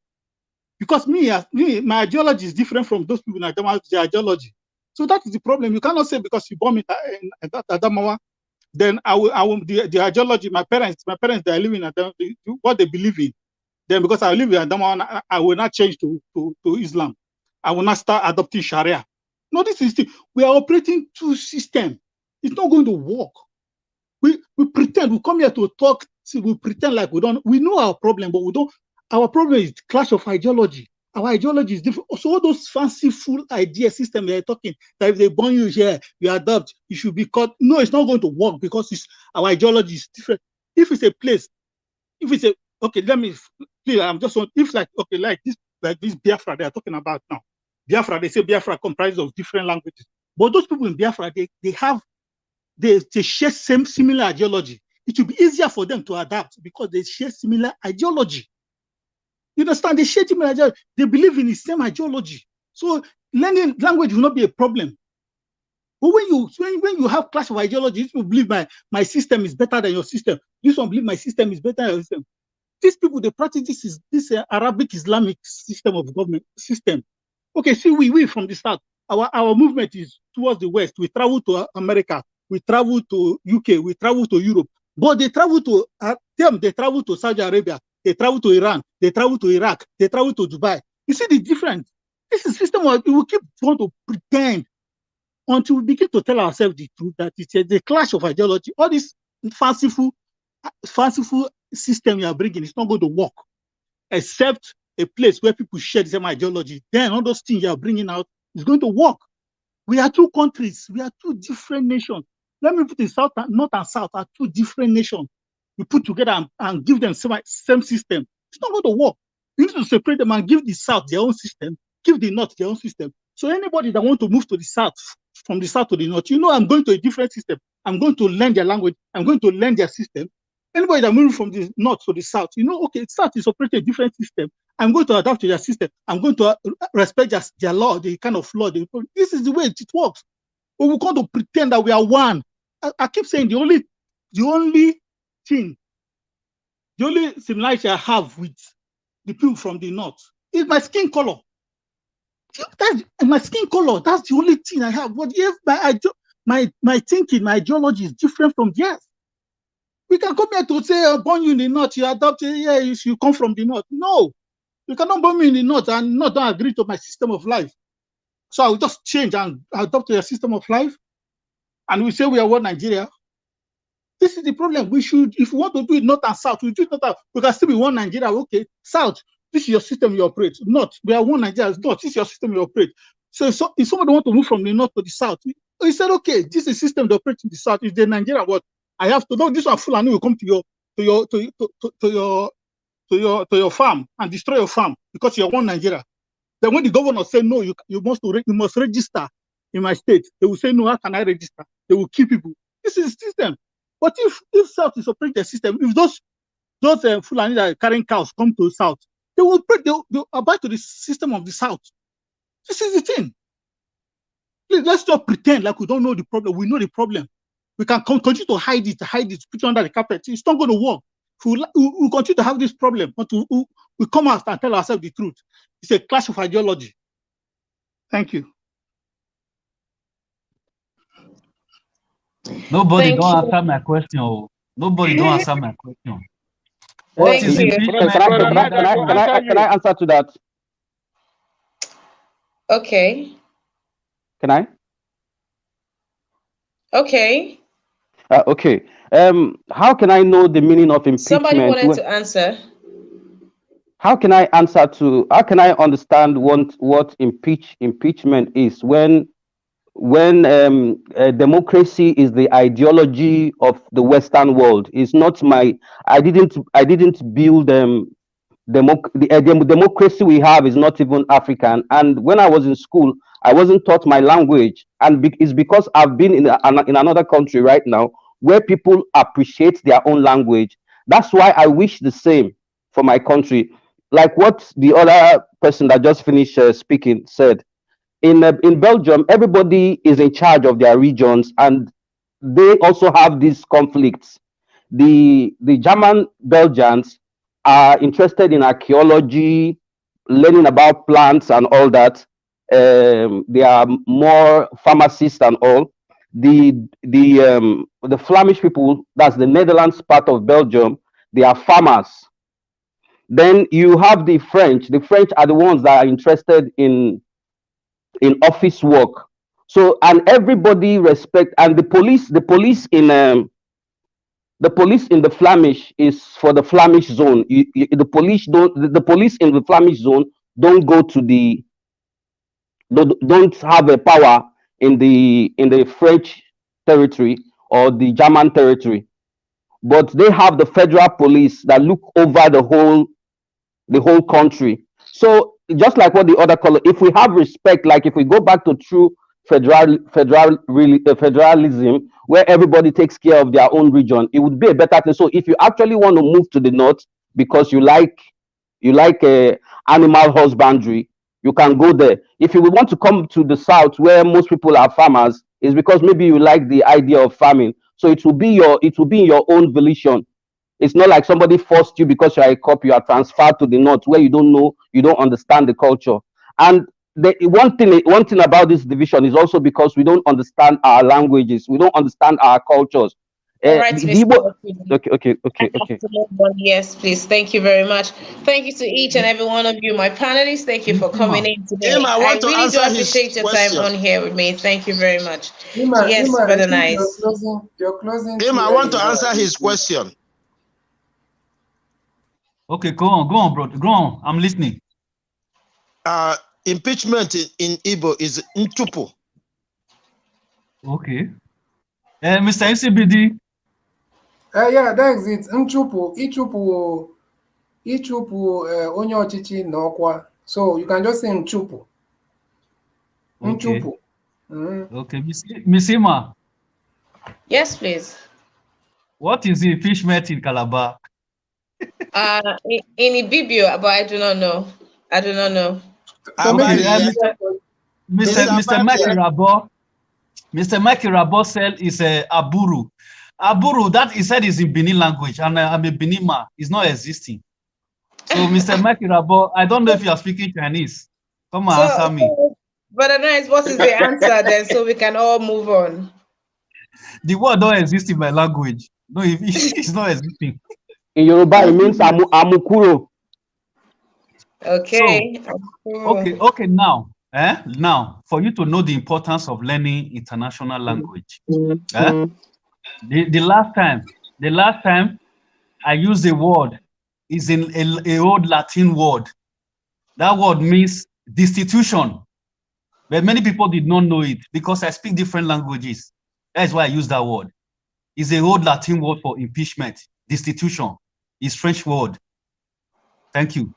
because my ideology is different from those people in Adamawa. Their ideology. So that is the problem. You cannot say because you born me in Adamawa, then the ideology. My parents, they are living in Adamawa, what they believe in. Then because I live in Adamawa, I will not change to Islam. I will not start adopting Sharia. No, this is we are operating two systems. It's not going to work. We pretend, we come here to talk, we pretend like we know our problem, but we don't. Our problem is clash of ideology. Our ideology is different. So all those fanciful idea systems they're talking, that if they born you here, you adopt, you should be caught. No, it's not going to work because our ideology is different. If it's a place, okay, let me, please, I'm just on, if like this Biafra they are talking about now. Biafra, they say Biafra comprises of different languages. But those people in Biafra, they share similar ideology. It will be easier for them to adapt because they share similar ideology. You understand? They share similar ideology. They believe in the same ideology. So learning language will not be a problem. But when you have clash of ideology, you believe my system is better than your system. This one believe my system is better than your system. These people, they practice this Arabic Islamic system of government system. Okay, see, we from the start, our movement is towards the West. We travel to America, we travel to UK, we travel to Europe. But they travel to they travel to Saudi Arabia, they travel to Iran, they travel to Iraq, they travel to Dubai. You see the difference? This is a system where we will keep trying to pretend until we begin to tell ourselves the truth that it's a clash of ideology. All this fanciful system you are bringing is not going to work, except a place where people share the same ideology. Then all those things you are bringing out is going to work. We are two countries. We are two different nations. Let me put it North and South are two different nations. We put together and give them same system. It's not going to work. You need to separate them and give the South their own system, give the North their own system. So anybody that wants to move to the South, from the South to the North, I'm going to a different system. I'm going to learn their language. I'm going to learn their system. Anybody that moves from the North to the South, okay, South is operating a different system. I'm going to adapt to their system. I'm going to respect their law, the kind of law. This is the way it works. But we're going to pretend that we are one. I keep saying the only similarity I have with the people from the North is my skin color. That's my skin color. That's the only thing I have. But yes, my thinking, my ideology is different from theirs. We can come here to say, born you in the North, you adopt, you come from the North. No, you cannot born me in the North and not don't agree to my system of life. So I will just change and adopt your system of life. And we say we are one Nigeria. This is the problem. We should, if we want to do it North and South, we do it North and South. We can still be one Nigeria. Okay, South, this is your system you operate. North, we are one Nigeria. North, this is your system you operate. So if somebody want to move from the North to the South, he said, okay, this is a system that operates in the South. Is the Nigeria what? I have to know this one Fulani will come to your farm and destroy your farm because you're one Nigeria. Then when the governor say no, you must register in my state, they will say no, how can I register? They will kill people. This is the system. But if South is operating the system, if those those Fulani that are carrying cows come to the south, they will abide to the system of the south. This is the thing. Please, let's not pretend like we don't know the problem. We know the problem. We can continue to hide it, put it under the carpet. It's not going to work. We continue to have this problem, but we come out and tell ourselves the truth. It's a clash of ideology. Thank you. Nobody don't answer my question. Oh. Nobody don't answer my question. What is impeachment? Can I answer to that? Okay. Can I? Okay. Okay. How can I know the meaning of impeachment? Somebody wanted to answer. How can I understand what impeachment is when democracy is the ideology of the Western world? It's not I didn't build the democracy we have is not even African. And when I was in school, I wasn't taught my language, and it's because I've been in another country right now where people appreciate their own language. That's why I wish the same for my country. Like what the other person that just finished speaking said, in Belgium, everybody is in charge of their regions, and they also have these conflicts. The German Belgians are interested in archaeology, learning about plants and all that. They are more pharmacists and all. The Flemish people, that's the Netherlands part of Belgium, they are farmers. Then you have the French. The French are the ones that are interested in office work. So, and everybody respect, and the police in the Flemish is for the Flemish zone. The police in the Flemish zone don't go to don't have a power in the French territory or the German territory, but they have the federal police that look over the whole country. So just like what the other color, if we have respect, like if we go back to true federalism, where everybody takes care of their own region, it would be a better thing. So if you actually want to move to the north because you like animal husbandry, you can go there. If you want to come to the south where most people are farmers, it's because maybe you like the idea of farming. So it will be in your own volition. It's not like somebody forced you because you are a cop, you are transferred to the north where you don't know, you don't understand the culture. And the one thing about this division is also because we don't understand our languages, we don't understand our cultures. All right, Mr. Okay. Yes, please. Thank you very much. Thank you to each and every one of you, my panelists. Thank you for coming in today. I really do appreciate your time on here with me. Thank you very much. Yes, Brother Nice. You're closing. I want to answer his question. Okay, go on, bro. Go on. I'm listening. Impeachment in Igbo is nchupu. Okay. Mr. MCBD. Yeah, that's it. Nchupu, ichupu onye ọchịchị n'ọkwa. So you can just say nchupu. Nchupu. Okay, Miss Ima. Yes, please. What is the impeachment in Calabar? In Ibibio, but I do not know. Mr. Mikey Rabo said is Aburu. Aburu, that he said is in Benin language, and I'm a Benima. It's not existing. So, Mr. Mikey Rabo, I don't know if you are speaking Chinese. Come on, answer me. But nice, what is the answer then, so we can all move on? The word don't exist in my language. No, it's not existing. In Yoruba, it means amukuro. Okay. So, okay. Now, for you to know the importance of learning international language, the last time I used a word is in a old Latin word. That word means destitution, but many people did not know it because I speak different languages. That's why I use that word. It's a old Latin word for impeachment. Destitution is French word. Thank you.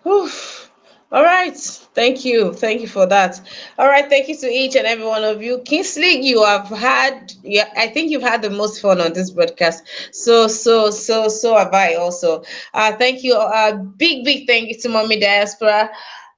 Oof. All right. Thank you. Thank you for that. All right. Thank you to each and every one of you. Kingsley, you have had, yeah, I think you've had the most fun on this broadcast. So have I also. Thank you. Big thank you to Mommy Diaspora.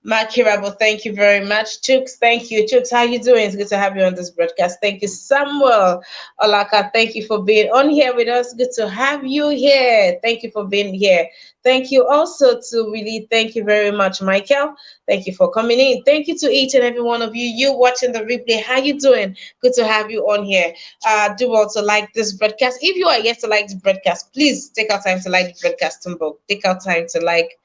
Makirabo, thank you very much. Chooks, thank you. Chooks, how you doing? It's good to have you on this broadcast. Thank you, Samuel Olaka. Thank you for being on here with us. Good to have you here. Thank you for being here. Thank you also to really, thank you very much, Michael. Thank you for coming in. Thank you to each and every one of you. You watching the replay, how you doing? Good to have you on here. Do also like this broadcast. If you are yet to like the broadcast, please take out time to like the broadcast. Tumbo. Take out time to like.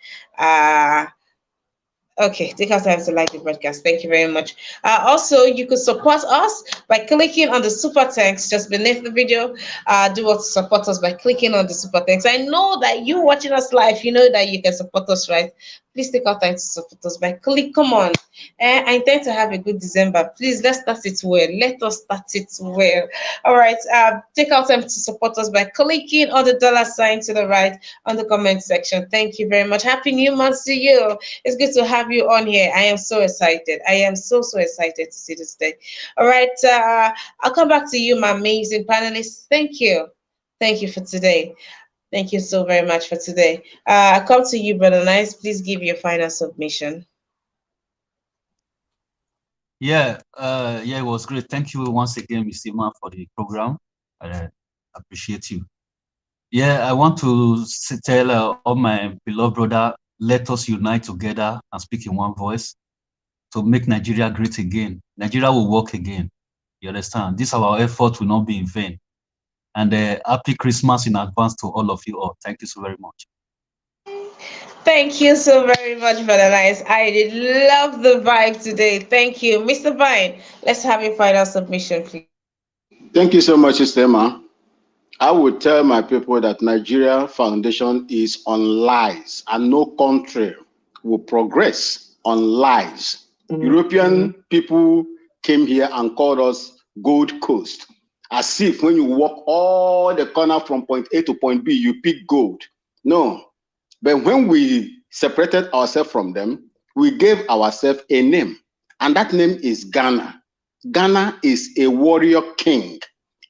Okay, take out time to like the broadcast. Thank you very much. Also, you could support us by clicking on the super thanks just beneath the video. Do what to support us by clicking on the super thanks. I know that you watching us live, you know that you can support us, right? Please take out time to support us by click. Come on. I intend to have a good December. Please, let's start it well. Let us start it well. All right. Take out time to support us by clicking on the dollar sign to the right on the comment section. Thank you very much. Happy New Month to you. It's good to have you on here. I am so excited. I am so excited to see this day. All right. I'll come back to you, my amazing panelists. Thank you. Thank you for today. Thank you so very much for today. I come to you, Brother Nice. Please give your final submission. Yeah, it was great. Thank you once again, Mr. Iman, for the program. I appreciate you. Yeah, I want to tell all my beloved brother, let us unite together and speak in one voice to make Nigeria great again. Nigeria will work again. You understand? This our effort will not be in vain. And happy Christmas in advance to all of you all. Thank you so very much. Thank you so very much, Brother Nice. I did love the vibe today. Thank you. Mr. Vine, let's have your final submission, please. Thank you so much, Sister Emma. I would tell my people that Nigeria foundation is on lies, and no country will progress on lies. European people came here and called us Gold Coast, as if when you walk all the corner from point A to point B, you pick gold. No. But when we separated ourselves from them, we gave ourselves a name, and that name is Ghana. Ghana is a warrior king,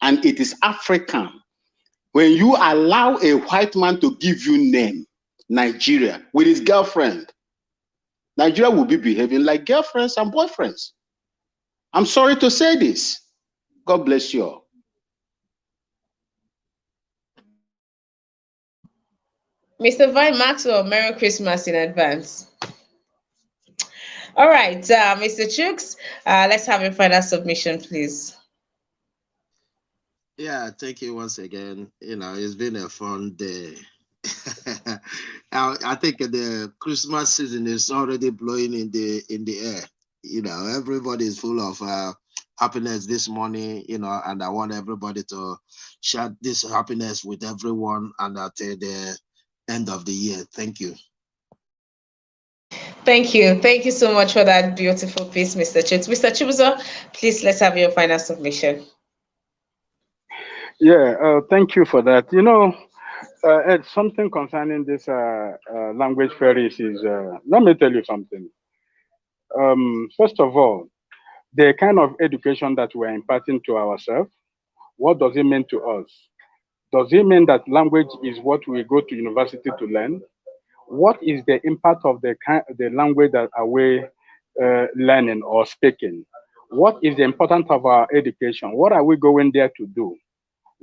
and it is African. When you allow a white man to give you name, Nigeria, with his girlfriend, Nigeria will be behaving like girlfriends and boyfriends. I'm sorry to say this. God bless you all. Mr. Vine Maxwell, Merry Christmas in advance. All right, Mr. Chooks, let's have your final submission, please. Yeah, thank you once again. You know, it's been a fun day. I think the Christmas season is already blowing in the air. You know, everybody is full of happiness this morning. You know, and I want everybody to share this happiness with everyone and until the end of the year. Thank you. Thank you. Thank you so much for that beautiful piece, Mr. Chooks. Mr. Chibuzo, please let's have your final submission. Yeah, thank you for that. You know, something concerning this language fairies is, let me tell you something. First of all, the kind of education that we're imparting to ourselves, what does it mean to us? Does it mean that language is what we go to university to learn? What is the impact of the language that are we learning or speaking? What is the importance of our education? What are we going there to do?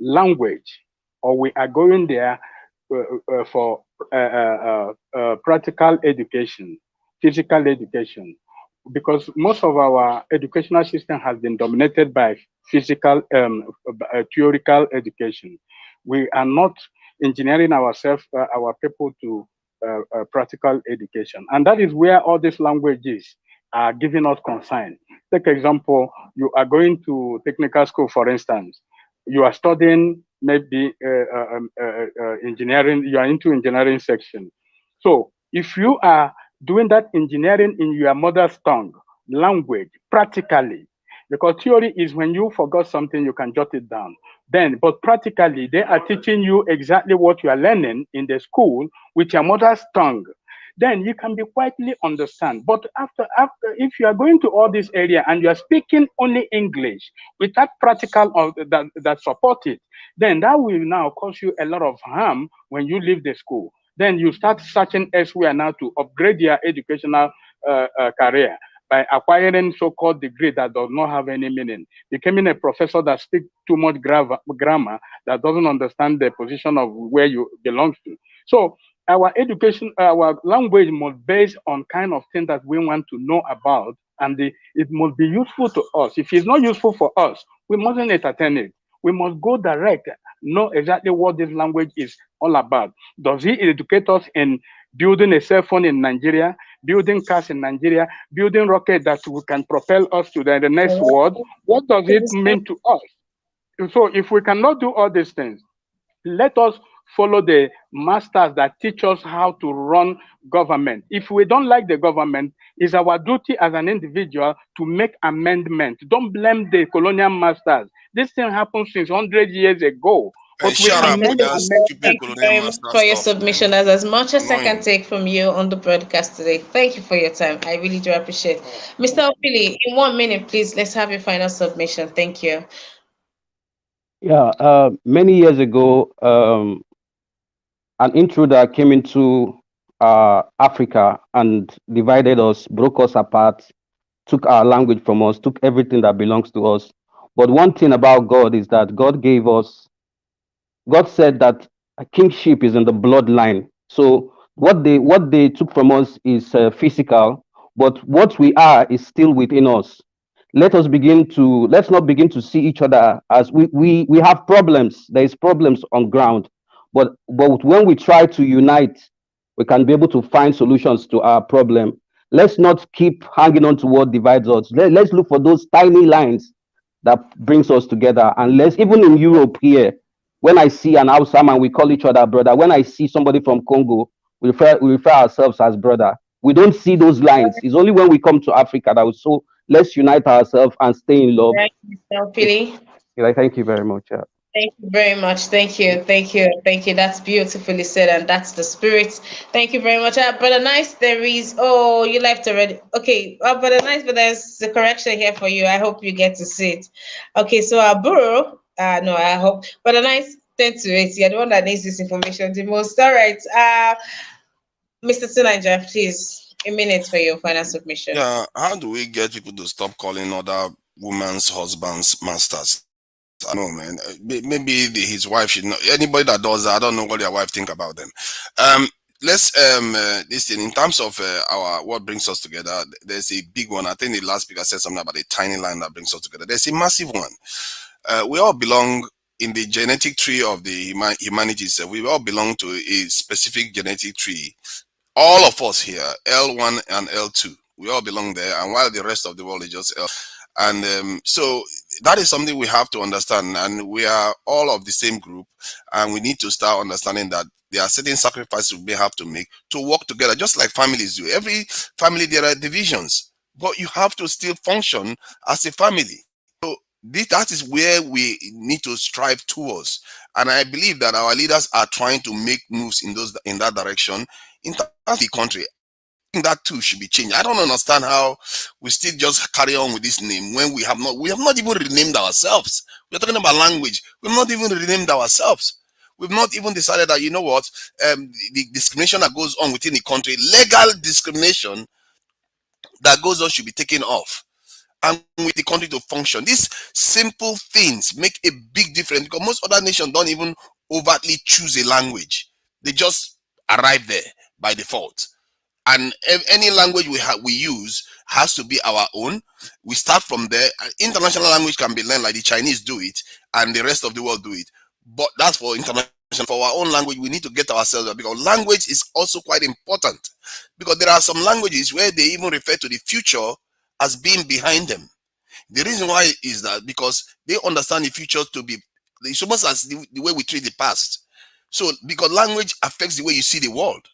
Language, or we are going there for practical education, physical education, because most of our educational system has been dominated by physical, theoretical education. We are not engineering ourselves, our people to practical education. And that is where all these languages are giving us concern. Take example, you are going to technical school, for instance. You are studying maybe engineering, you are into engineering section. So if you are doing that engineering in your mother's tongue, language, practically, because theory is when you forgot something, you can jot it down. Then, but practically, they are teaching you exactly what you are learning in the school with your mother's tongue. then you can be quietly understand. But after, if you are going to all this area and you are speaking only English without practical of that support it, then that will now cause you a lot of harm when you leave the school. Then you start searching elsewhere now to upgrade your educational career by acquiring so-called degree that does not have any meaning, becoming a professor that speaks too much grammar that doesn't understand the position of where you belong to. So our education, our language must base on kind of thing that we want to know about, and it must be useful to us. If it's not useful for us, we mustn't entertain it. We must go direct, know exactly what this language is all about. Does it educate us in building a cell phone in Nigeria, building cars in Nigeria, building rockets that can propel us to the next world? What does it mean to us? So if we cannot do all these things, let us follow the masters that teach us how to run government. If we don't like the government, it's our duty as an individual to make amendments. Don't blame the colonial masters. This thing happened since 100 years ago. Hey, But we shut can up make with that stupid Thank you colonial very much master for your stuff, man. submission. As much as I can Annoying. take from you on the broadcast today. Thank you for your time. I really do appreciate it. Mr. Opili, in 1 minute, please, let's have your final submission. Thank you. Yeah, many years ago, an intruder came into Africa and divided us, broke us apart, took our language from us, took everything that belongs to us. But one thing about God is that God said that a kingship is in the bloodline. So what they took from us is physical, but what we are is still within us. Let's not begin to see each other as we have problems. There is problems on ground, but when we try to unite, we can be able to find solutions to our problem. Let's not keep hanging on to what divides us. Let's look for those tiny lines that brings us together. And let's, even in Europe here, when I see an Hausa man, we call each other brother. When I see somebody from Congo, we refer ourselves as brother. We don't see those lines. It's only when we come to Africa that we, so let's unite ourselves and stay in love. Right, Mr. Opili. Yeah, thank you very much. Thank you very much. Thank you. Thank you. Thank you. That's beautifully said, and that's the spirit. Thank you very much. Brother Nice, there is. Oh, you left already. Okay. Brother Nice, but there's a correction here for you. I hope you get to see it. Okay. So, Buru. No, I hope. Brother Nice, 10 to 8. You're the one that needs this information the most. All right. Mr. Tinaja, please, a minute for your final submission. Yeah, how do we get people to stop calling other women's husbands masters? I know, man. Maybe his wife should know. Anybody that does that, I don't know what their wife think about them. Let's this thing in terms of our what brings us together. There's a big one. I think the last speaker said something about a tiny line that brings us together. There's a massive one. We all belong in the genetic tree of the humanity. So we all belong to a specific genetic tree. All of us here, L1 and L2, we all belong there, and while the rest of the world is just L. And so that is something we have to understand, and we are all of the same group, and we need to start understanding that there are certain sacrifices we may have to make to work together, just like families do. Every family, there are divisions, but you have to still function as a family. So that is where we need to strive towards, and I believe that our leaders are trying to make moves in that direction. In terms of the country, I think that too should be changed. I don't understand how we still just carry on with this name when we have not even renamed ourselves. We're talking about language. We've not even renamed ourselves. We've not even decided that, you know what, the discrimination that goes on within the country, legal discrimination that goes on, should be taken off, and with the country to function. These simple things make a big difference, because most other nations don't even overtly choose a language. They just arrive there by default. And any language we use has to be our own. We start from there. International language can be learned, like the Chinese do it and the rest of the world do it. But that's for international. For our own language, we need to get ourselves there, because language is also quite important. Because there are some languages where they even refer to the future as being behind them. The reason why is that because they understand the future to be, it's almost as the way we treat the past. So because language affects the way you see the world.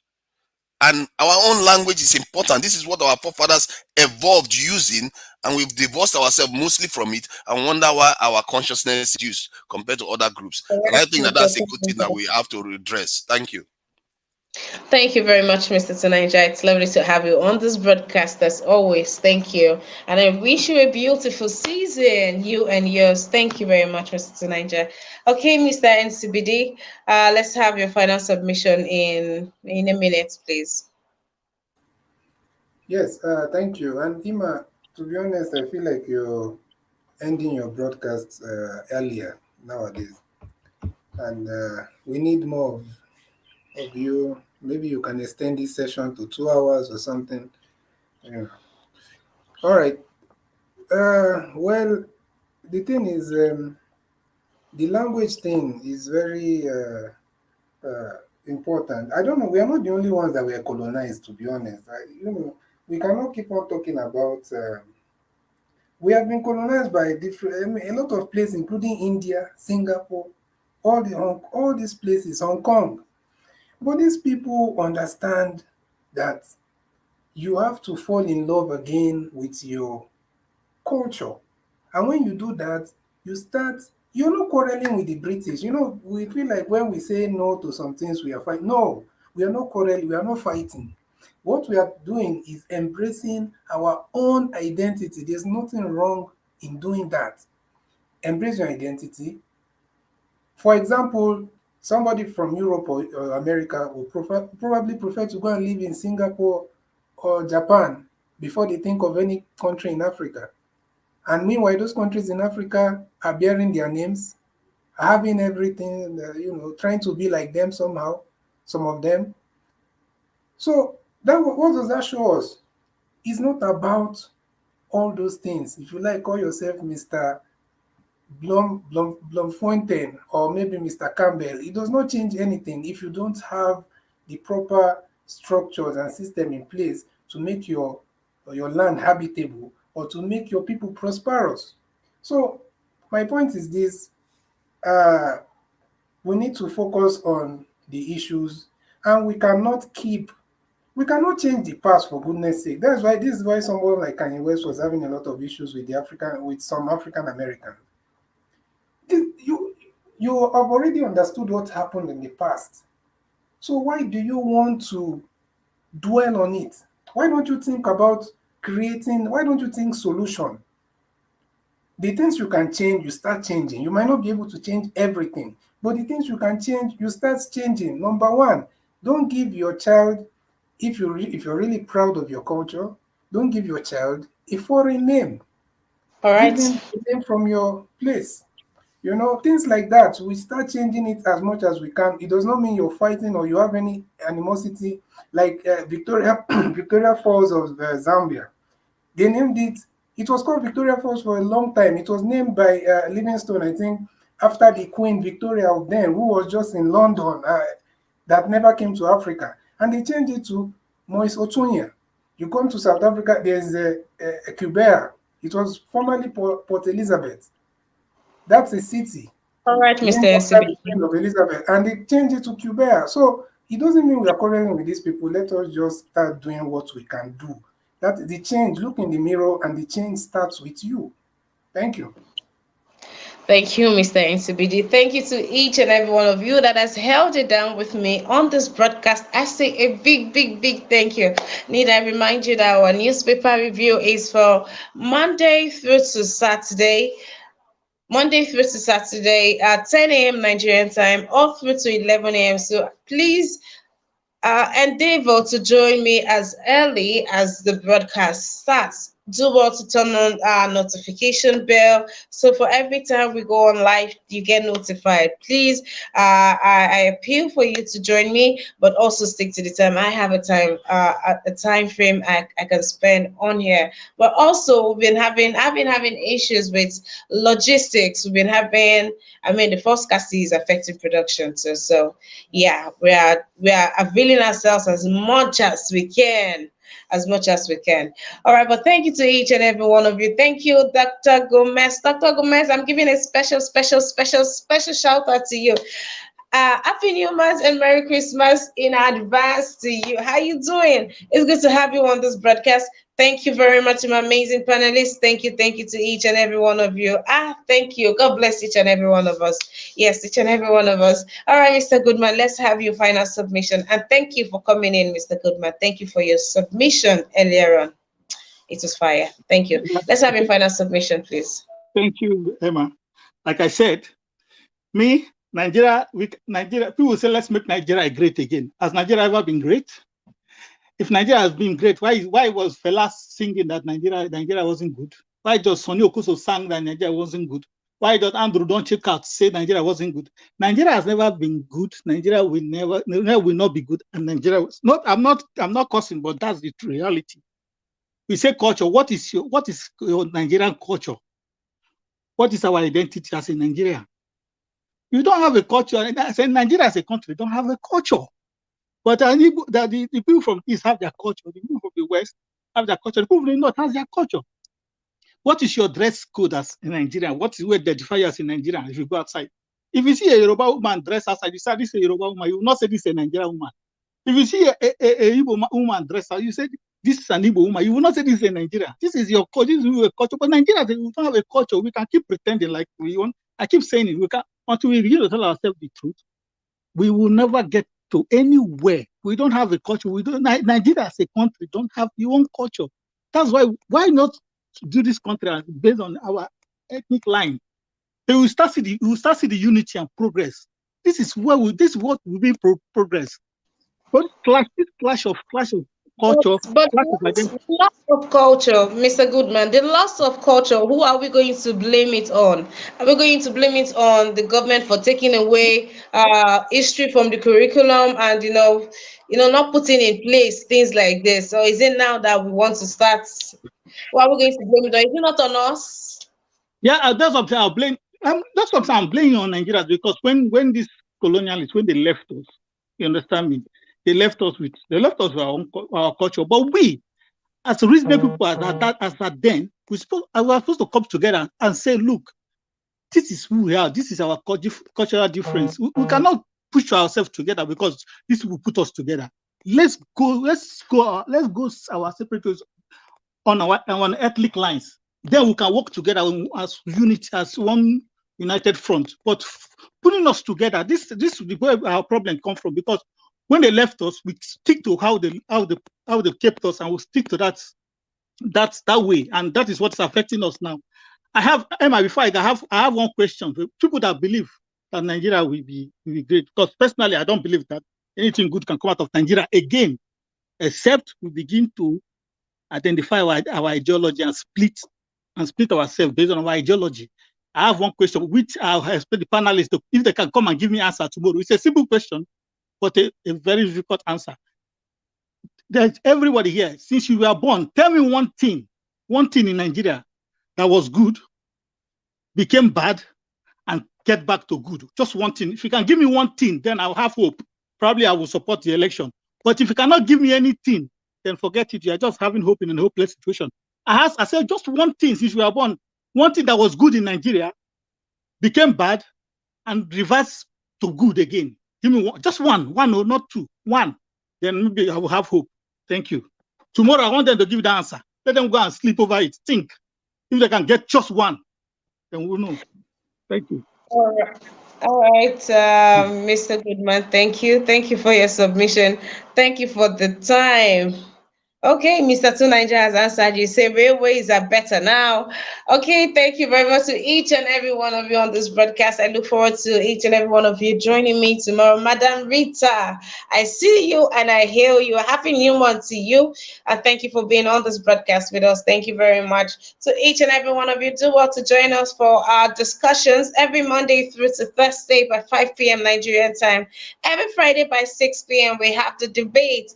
And our own language is important. This is what our forefathers evolved using, and we've divorced ourselves mostly from it and wonder why our consciousness is used compared to other groups. And I think that that's a good thing that we have to redress. Thank you. Thank you very much, Mr. Tunanja. It's lovely to have you on this broadcast as always. Thank you. And I wish you a beautiful season, you and yours. Thank you very much, Mr. Tunanja. Okay, Mr. NCBD, let's have your final submission in a minute, please. Yes, thank you. And Ima, to be honest, I feel like you're ending your broadcast earlier nowadays. And we need more of you. Maybe you can extend this session to 2 hours or something. Yeah. All right. Well, the thing is, the language thing is very important. I don't know. We are not the only ones that were colonized, to be honest. We cannot keep on talking about. We have been colonized by different, I mean, a lot of places, including India, Singapore, all these places, Hong Kong. But these people understand that you have to fall in love again with your culture. And when you do that, you're not quarreling with the British. We feel like when we say no to some things, we are fighting. No, we are not quarreling, we are not fighting. What we are doing is embracing our own identity. There's nothing wrong in doing that. Embrace your identity. For example, somebody from Europe or America will probably prefer to go and live in Singapore or Japan before they think of any country in Africa. And meanwhile, those countries in Africa are bearing their names, having everything, trying to be like them somehow, some of them. So what does that show us? It's not about all those things. If you like, call yourself Mr. Blomfontein or maybe Mr. Campbell. It does not change anything if you don't have the proper structures and system in place to make your land habitable or to make your people prosperous. So my point is this: uh, we need to focus on the issues, and we cannot change the past, for goodness sake. This is why someone like Kanye West was having a lot of issues with some African Americans. You have already understood what happened in the past. So why do you want to dwell on it? Why don't you think about why don't you think solution? The things you can change, you start changing. You might not be able to change everything, but the things you can change, you start changing. Number one, don't give your child, if you're really proud of your culture, don't give your child a foreign name. All Give right. them a name from your place. Things like that. We start changing it as much as we can. It does not mean you're fighting or you have any animosity. Like Victoria, Victoria Falls of Zambia. They named it. It was called Victoria Falls for a long time. It was named by Livingstone, I think, after the Queen Victoria of then, who was just in London, that never came to Africa, and they changed it to Moise Otunya. You come to South Africa, there's a Quebec. It was formerly Port Elizabeth. That's a city All right, Mr. named after the NCBD. Queen of Elizabeth, and they changed it to Quebec. So it doesn't mean we are quarreling with these people. Let us just start doing what we can do. That the change, look in the mirror, and the change starts with you. Thank you. Thank you, Mr. NCBD. Thank you to each and every one of you that has held it down with me on this broadcast. I say a big, big, big thank you. Need I remind you that our newspaper review is for Monday through to Saturday. Monday through to Saturday at 10 a.m. Nigerian time, all through to 11 a.m. So please endeavor to join me as early as the broadcast starts. Do well to turn on our notification bell so for every time we go on live, you get notified. Please, I appeal for you to join me, but also stick to the time. I have a time frame I can spend on here. But also, I've been having issues with logistics. I mean, the forecast is affecting production too. So yeah, we are availing ourselves as much as we can. All right, but thank you to each and every one of you. Thank you, Dr. Gomez. Dr. Gomez, I'm giving a special shout out to you. Happy New Month and Merry Christmas in advance to you. How you doing? It's good to have you on this broadcast. Thank you very much, my amazing panelists. Thank you to each and every one of you. Thank you. God bless each and every one of us. Yes, each and every one of us. All right, Mr. Goodman, let's have your final submission. And thank you for coming in, Mr. Goodman. Thank you for your submission earlier on. It was fire. Thank you. Let's have your final submission, please. Thank you, Emma. Like I said, me, Nigeria, people say, let's make Nigeria great again. Has Nigeria ever been great? If Nigeria has been great, why was Fela singing that Nigeria wasn't good? Why does Sonny Okuso sang that Nigeria wasn't good? Why does Andrew Don check out say Nigeria wasn't good? Nigeria has never been good. Nigeria will never will not be good. And Nigeria was not. I'm not cursing, but that's the reality. We say culture. What is your Nigerian culture? What is our identity as a Nigeria? You don't have a culture. And I say Nigeria as a country don't have a culture. But the people from the East have their culture. The people from the West have their culture. The people from the North have their culture. What is your dress code as in Nigeria? What is what identify you as in Nigeria if you go outside? If you see a Yoruba woman dress outside, you say this is a Yoruba woman. You will not say this is a Nigerian woman. If you see a Igbo woman dress out, you say this is an Igbo woman. You will not say this is a Nigerian. This is your culture. This is your culture. But Nigeria, we don't have a culture. We can keep pretending like we want. I keep saying it. We can until we begin to tell ourselves the truth. We will never get to anywhere. We don't have a culture. We don't. Nigeria as a country don't have your own culture. That's why not do this country based on our ethnic line? They will start see the unity and progress. This is what will be progress. But this clash of culture, But clash of identity. the loss of culture, Mr. Goodman, the loss of culture, who are we going to blame it on? Are we going to blame it on the government for taking away history from the curriculum and not putting in place things like this? Or is it now that we want to start? Who are we going to blame it on? Is it not on us? Yeah, that's what I'm blaming. That's what I'm blaming on Nigeria because when these colonialists when they left us, you understand me? They left us with our culture. But we, as reasonable people as at then, we were supposed to come together and say, look, this is who we are. This is our cultural difference. We cannot push ourselves together because this will put us together. Let's go our separate ways on our ethnic lines. Then we can work together as unity, as one united front. But putting us together, this is where our problem comes from because when they left us, we stick to how they kept us, and we stick to that way, and that is what's affecting us now. I have Emma. Before I have one question for people that believe that Nigeria will be great. Because personally, I don't believe that anything good can come out of Nigeria again, except we begin to identify our ideology and split ourselves based on our ideology. I have one question, which I'll expect the panelists if they can come and give me answer tomorrow. It's a simple question, but a very difficult answer. There's everybody here, since you were born, tell me one thing in Nigeria that was good, became bad, and get back to good. Just one thing. If you can give me one thing, then I'll have hope. Probably I will support the election. But if you cannot give me anything, then forget it. You are just having hope in a hopeless situation. I said just one thing since you were born, one thing that was good in Nigeria, became bad, and reversed to good again. Give me one, just one, or not two, one. Then maybe I will have hope. Thank you. Tomorrow I want them to give the answer. Let them go and sleep over it. Think. If they can get just one, then we'll know. Thank you. All right, Mr. Goodman, thank you. Thank you for your submission. Thank you for the time. Okay, Mr. Tunanja has answered you. Say railways are better now. Okay, thank you very much to each and every one of you on this broadcast. I look forward to each and every one of you joining me tomorrow. Madam Rita, I see you and I hail you. Happy New Month to you. And thank you for being on this broadcast with us. Thank you very much. To each and every one of you, do well to join us for our discussions every Monday through to Thursday by 5 p.m. Nigerian time. Every Friday by 6 p.m. we have the debate.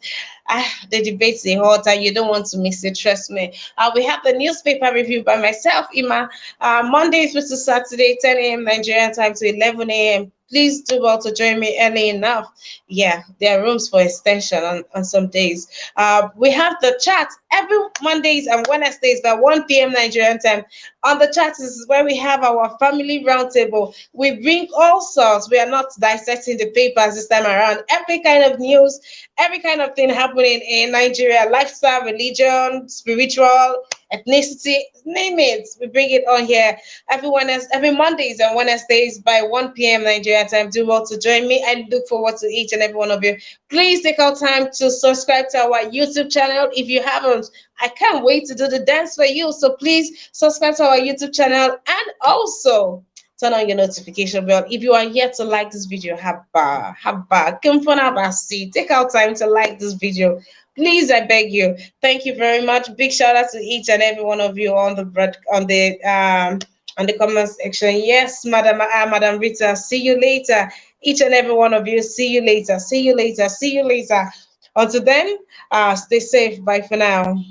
The debates are hot and you don't want to miss it, trust me. We have the newspaper review by myself, Ima, Monday through to Saturday, 10 a.m. Nigerian time to 11 a.m. please do well to join me early enough. Yeah, there are rooms for extension on some days. We have the chat every Mondays and Wednesdays by 1 p.m. Nigerian time. On the chat is where we have our family roundtable. We bring all sorts. We are not dissecting the papers this time around. Every kind of news, every kind of thing happening in Nigeria, lifestyle, religion, spiritual, ethnicity, name it. We bring it on here every Mondays and Wednesdays by 1 p.m. Nigeria time. Do well to join me. I look forward to each and every one of you. Please take out time to subscribe to our YouTube channel if you haven't. I can't wait to do the dance for you. So please subscribe to our YouTube channel and also turn on your notification bell. If you are yet to like this video, take out time to like this video. Please, I beg you. Thank you very much. Big shout out to each and every one of you on the comment section. Yes, Madam Rita. See you later. Each and every one of you. See you later. See you later. See you later. Until then, stay safe. Bye for now.